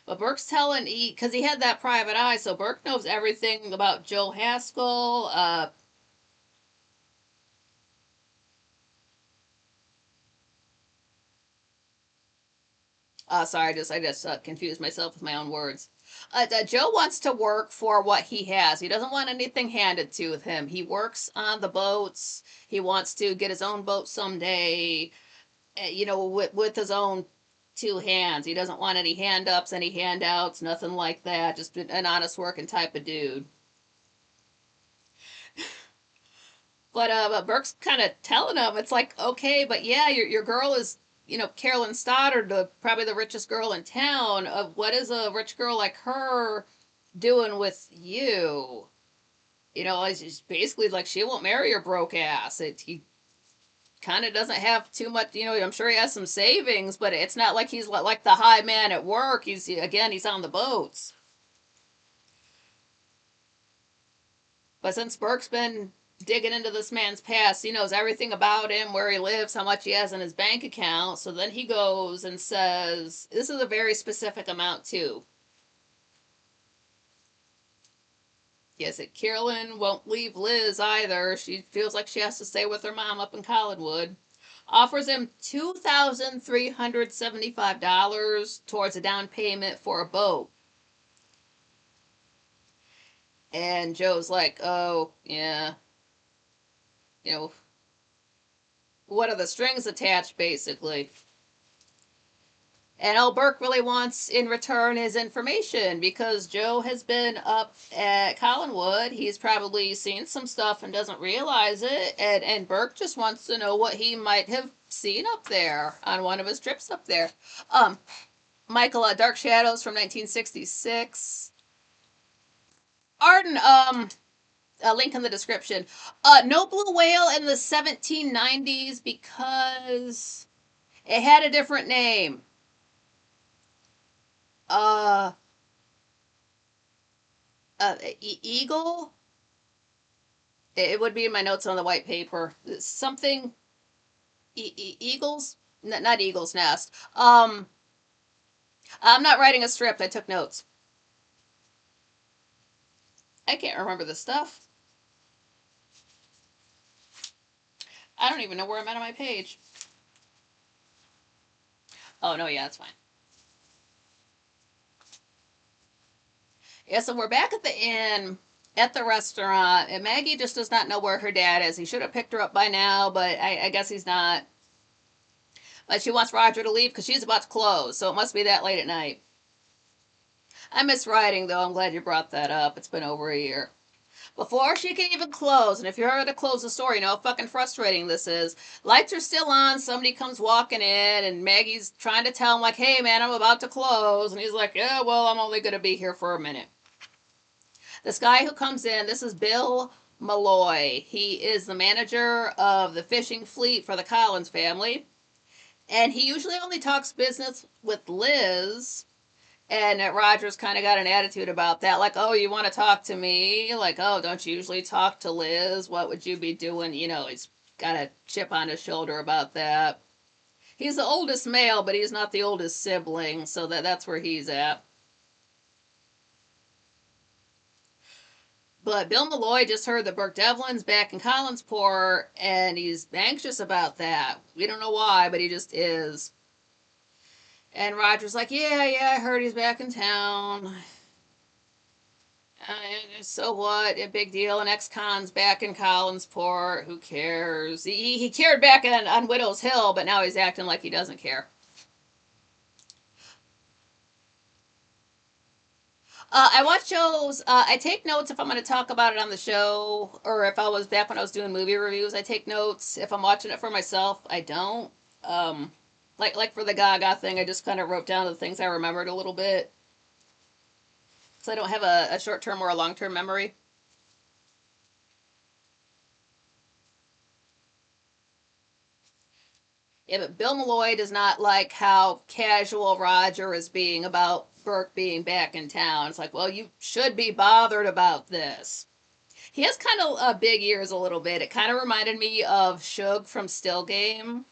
But Burke's telling because he had that private eye, so Burke knows everything about Joe Haskell. Sorry, I just confused myself with my own words. Joe wants to work for what he has. He doesn't want anything handed to him. He works on the boats. He wants to get his own boat someday. With his own two hands. He doesn't want any hand ups, any handouts, nothing like that. Just an honest working type of dude. But Burke's kind of telling him, it's like, okay, but yeah, your girl is, Carolyn Stoddard, probably the richest girl in town, of what is a rich girl like her doing with you? It's basically like she won't marry your broke ass. He kind of doesn't have too much, I'm sure he has some savings, but it's not like he's like the high man at work. He's on the boats. But since Burke's been digging into this man's past, he knows everything about him, where he lives, how much he has in his bank account. So then he goes and says, this is a very specific amount too. Yes, it Carolyn won't leave Liz either. She feels like she has to stay with her mom up in Collinwood. Offers him $2,375 towards a down payment for a boat. And Joe's like, oh, yeah. You know, what are the strings attached, basically? And Al Burke really wants in return his information because Joe has been up at Collinwood. He's probably seen some stuff and doesn't realize it. And Burke just wants to know what he might have seen up there on one of his trips up there. Michael, Dark Shadows from 1966. Arden, a link in the description. No blue whale in the 1790s because it had a different name. uh, Eagle. It would be in my notes on the white paper. Something Eagles, not Eagle's Nest. I'm not writing a script. I took notes. I can't remember the stuff. I don't even know where I'm at on my page. Oh no, yeah, that's fine. Yeah, so we're back at the inn at the restaurant, and Maggie just does not know where her dad is. He should have picked her up by now, but I guess he's not. But she wants Roger to leave because she's about to close, so it must be that late at night. I miss writing, though. I'm glad you brought that up. It's been over a year. Before she can even close, and if you're ever to close the story, you know how fucking frustrating this is. Lights are still on, somebody comes walking in, and Maggie's trying to tell him, like, hey man, I'm about to close. And he's like, yeah, well, I'm only going to be here for a minute. This guy who comes in, this is Bill Malloy. He is the manager of the fishing fleet for the Collins family. And he usually only talks business with Liz. And Roger's kind of got an attitude about that. Like, oh, you want to talk to me? Like, oh, don't you usually talk to Liz? What would you be doing? He's got a chip on his shoulder about that. He's the oldest male, but he's not the oldest sibling. So that's where he's at. But Bill Malloy just heard that Burke Devlin's back in Collinsport, and he's anxious about that. We don't know why, but he just is. And Roger's like, yeah, I heard he's back in town. So what? A big deal. An ex-con's back in Collinsport. Who cares? He cared back on Widow's Hill, but now he's acting like he doesn't care. I watch shows. I take notes if I'm going to talk about it on the show, or if I was back when I was doing movie reviews. I take notes. If I'm watching it for myself, I don't. Like for the Gaga thing, I just kind of wrote down the things I remembered a little bit, so I don't have a short term or a long term memory. Yeah, but Bill Malloy does not like how casual Roger is being about Burke being back in town. It's like, well, you should be bothered about this. He has kind of big ears a little bit. It kind of reminded me of Suge from Still Game.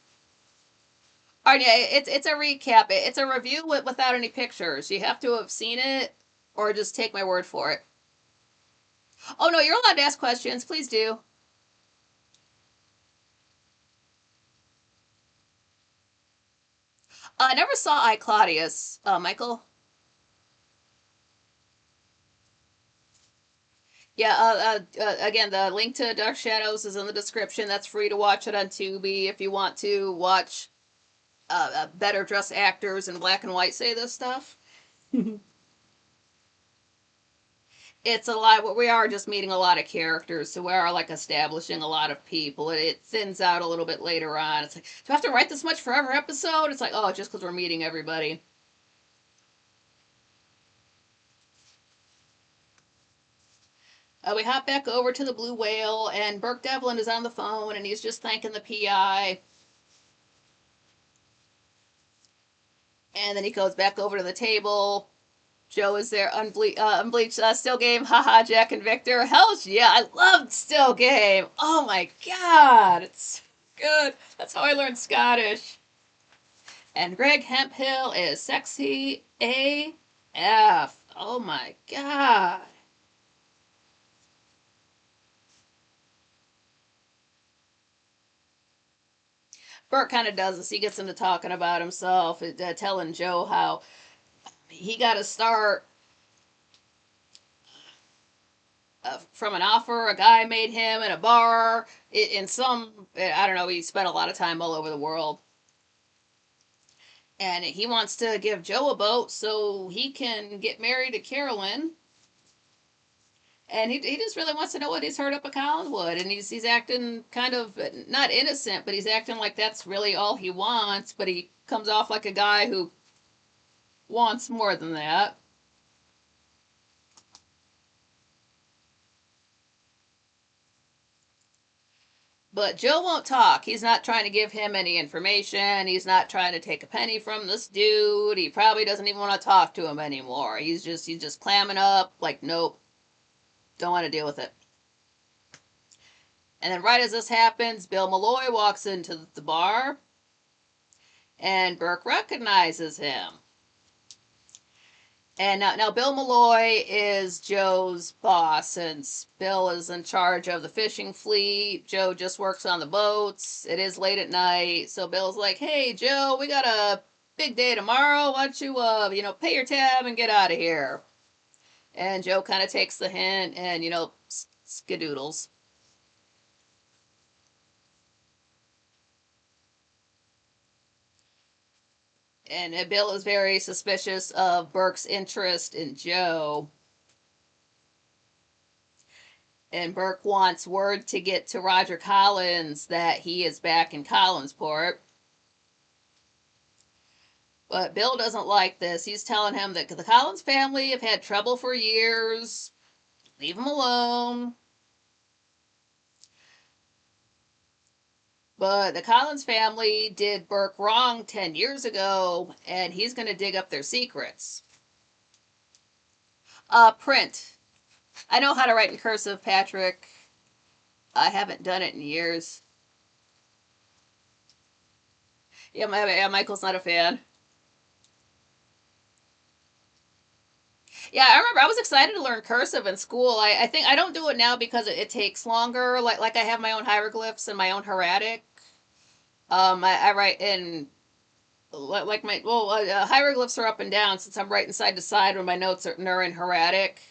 All right, yeah, it's a recap. It's a review without any pictures. You have to have seen it, or just take my word for it. Oh no, you're allowed to ask questions. Please do. I never saw I Claudius. Michael. Yeah. Again, the link to Dark Shadows is in the description. That's free to watch it on Tubi if you want to watch better dressed actors in black and white say this stuff. It's a lot. We are just meeting a lot of characters, so we are like establishing a lot of people. It thins out a little bit later on. It's like, do I have to write this much for every episode? It's like, oh, just because we're meeting everybody. We hop back over to the Blue Whale, and Burke Devlin is on the phone, and he's just thanking the PI. And then he goes back over to the table. Joe is there, unbleached still game. Haha, Jack and Victor. Hell yeah, I loved still game. Oh my god, it's good. That's how I learned Scottish. And Greg Hemphill is sexy AF. Oh my god. Bert kind of does this. He gets into talking about himself, telling Joe how he got to start from an offer a guy made him in a bar in some, I don't know, he spent a lot of time all over the world. And he wants to give Joe a boat so he can get married to Carolyn. And he just really wants to know what he's heard up at Collinwood. And he's acting kind of not innocent, but he's acting like that's really all he wants. But he comes off like a guy who wants more than that. But Joe won't talk. He's not trying to give him any information. He's not trying to take a penny from this dude. He probably doesn't even want to talk to him anymore. He's just clamming up like, nope, don't want to deal with it. And then right as this happens, Bill Malloy walks into the bar, and Burke recognizes him. And now Bill Malloy is Joe's boss, since Bill is in charge of the fishing fleet. Joe just works on the boats. It is late at night, so Bill's like, "Hey, Joe, we got a big day tomorrow. Why don't you, pay your tab and get out of here?" And Joe kind of takes the hint and, skedoodles. And Bill is very suspicious of Burke's interest in Joe. And Burke wants word to get to Roger Collins that he is back in Collinsport. But Bill doesn't like this. He's telling him that the Collins family have had trouble for years. Leave them alone. But the Collins family did Burke wrong 10 years ago, and he's going to dig up their secrets. Print. I know how to write in cursive, Patrick. I haven't done it in years. Yeah, Michael's not a fan. Yeah, I remember I was excited to learn cursive in school. I think I don't do it now because it takes longer. Like I have my own hieroglyphs and my own hieratic. I write in like my hieroglyphs are up and down since I'm writing side to side when my notes are in hieratic,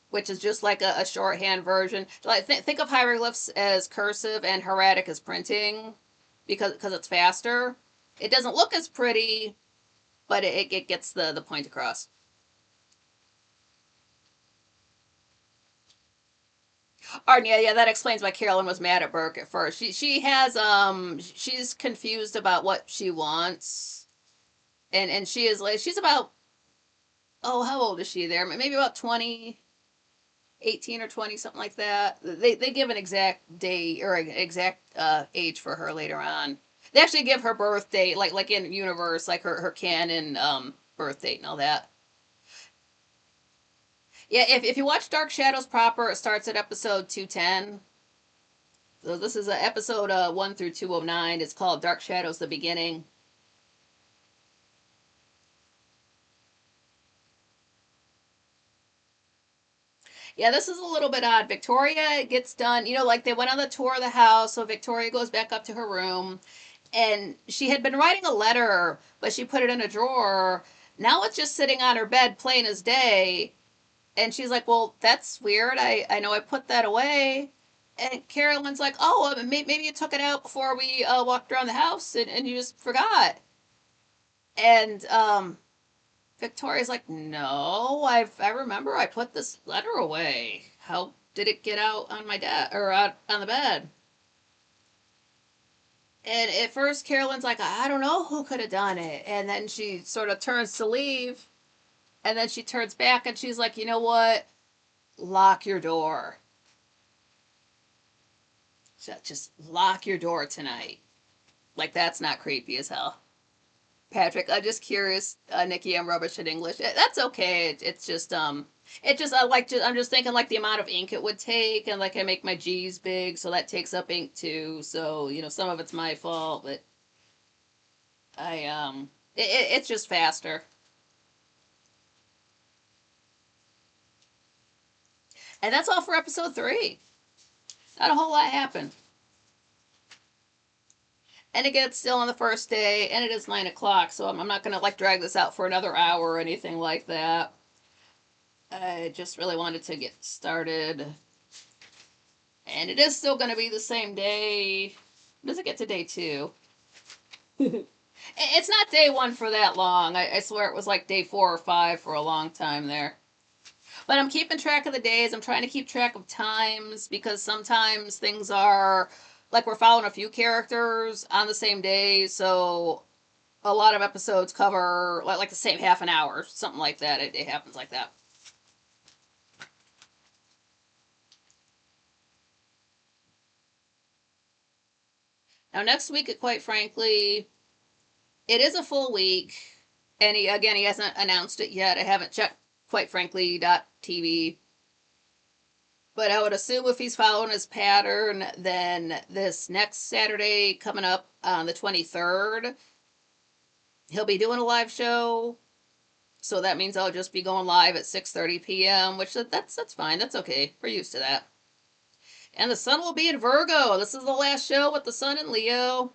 which is just like a shorthand version. Like think of hieroglyphs as cursive and hieratic as printing, because it's faster. It doesn't look as pretty, but it gets the point across. Or yeah, that explains why Carolyn was mad at Burke at first. She's confused about what she wants, and she is like she's about, oh, how old is she there? Maybe about 20, 18 or 20, something like that. They give an exact day or an exact age for her later on. They actually give her birth date, like in universe, like her canon birth date and all that. Yeah, if you watch Dark Shadows proper, it starts at episode 210. So this is episode 1 through 209. It's called Dark Shadows: The Beginning. Yeah, this is a little bit odd. Victoria gets done, like they went on the tour of the house, so Victoria goes back up to her room, and she had been writing a letter, but she put it in a drawer. Now it's just sitting on her bed, plain as day. And she's like, "Well, that's weird. I know I put that away." And Carolyn's like, "Oh, maybe you took it out before we walked around the house and you just forgot." And Victoria's like, no, I remember I put this letter away. How did it get out on my or out on the bed? And at first, Carolyn's like, I don't know who could have done it. And then she sort of turns to leave. And then she turns back and she's like, you know what? Lock your door. Just lock your door tonight. Like, that's not creepy as hell. Patrick, I'm just curious, Nikki, I'm rubbish at English. That's okay. It's just, I'm just thinking like the amount of ink it would take, and like I make my G's big, so that takes up ink too. So, some of it's my fault, but it's just faster. And that's all for episode 3. Not a whole lot happened. And again, it's still on the first day, and it is 9 o'clock, so I'm not going to like drag this out for another hour or anything like that. I just really wanted to get started. And it is still going to be the same day. Does it get to day 2? It's not day 1 for that long. I swear it was like day 4 or 5 for a long time there. But I'm keeping track of the days. I'm trying to keep track of times because sometimes things are like we're following a few characters on the same day. So a lot of episodes cover like the same half an hour, something like that. It happens like that. Now, next week, Quite Frankly, it is a full week. And he hasn't announced it yet. I haven't checked quitefrankly.tv. But I would assume if he's following his pattern, then this next Saturday coming up on the 23rd, he'll be doing a live show. So that means I'll just be going live at 6:30 p.m., which that's fine. That's okay. We're used to that. And the sun will be in Virgo. This is the last show with the sun in Leo.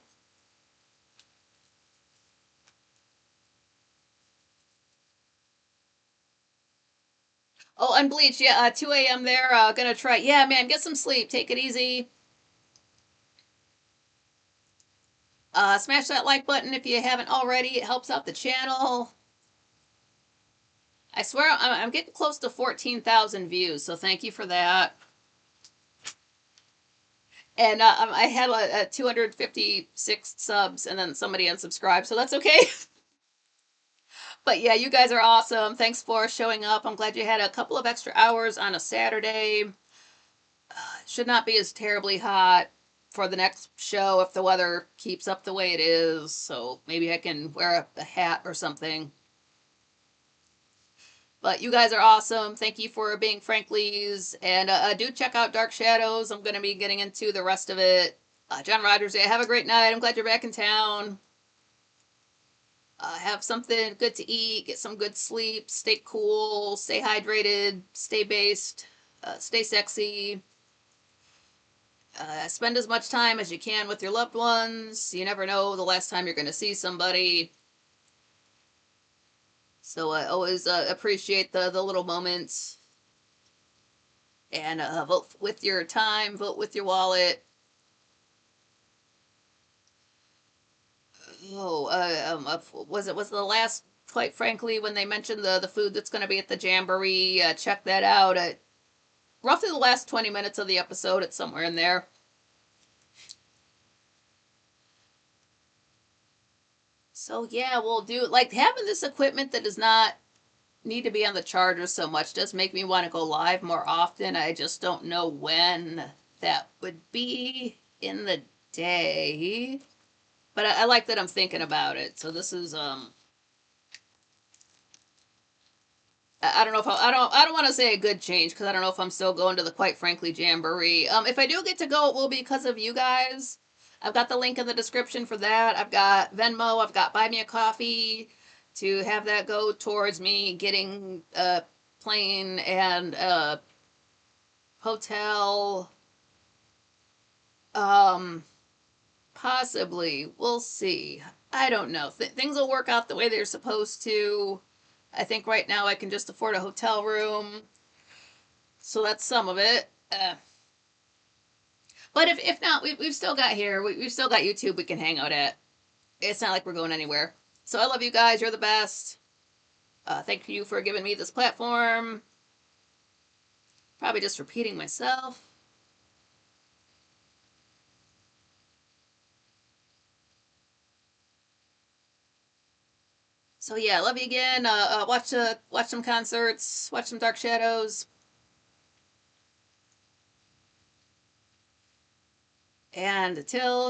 Oh, Unbleached, yeah, 2 a.m. there. Gonna try. Yeah, man, get some sleep. Take it easy. Smash that like button if you haven't already. It helps out the channel. I swear I'm getting close to 14,000 views, so thank you for that. And I had a 256 subs, and then somebody unsubscribed, so that's okay. But yeah, you guys are awesome. Thanks for showing up. I'm glad you had a couple of extra hours on a Saturday. Should not be as terribly hot for the next show if the weather keeps up the way it is. So maybe I can wear a hat or something. But you guys are awesome. Thank you for being Franklies. And do check out Dark Shadows. I'm going to be getting into the rest of it. John Rogers, yeah, have a great night. I'm glad you're back in town. Have something good to eat. Get some good sleep. Stay cool. Stay hydrated. Stay based. Stay sexy. Spend as much time as you can with your loved ones. You never know the last time you're going to see somebody. So I always appreciate the little moments. And vote with your time. Vote with your wallet. Was the last, Quite Frankly, when they mentioned the food that's going to be at the Jamboree? Check that out. Roughly the last 20 minutes of the episode. It's somewhere in there. So yeah, we'll do like having this equipment that does not need to be on the charger so much does make me want to go live more often. I just don't know when that would be in the day. But I like that I'm thinking about it. So this is I don't know if I don't want to say a good change because I don't know if I'm still going to the Quite Frankly Jamboree. If I do get to go, it will be because of you guys. I've got the link in the description for that. I've got Venmo. I've got Buy Me a Coffee to have that go towards me getting a plane and a hotel. Possibly. We'll see. I don't know. Things will work out the way they're supposed to. I think right now I can just afford a hotel room. So that's some of it. But if not, we've still got here. We've still got YouTube we can hang out at. It's not like we're going anywhere. So I love you guys. You're the best. Thank you for giving me this platform. Probably just repeating myself. So yeah, love you again. Watch some concerts, watch some Dark Shadows, and until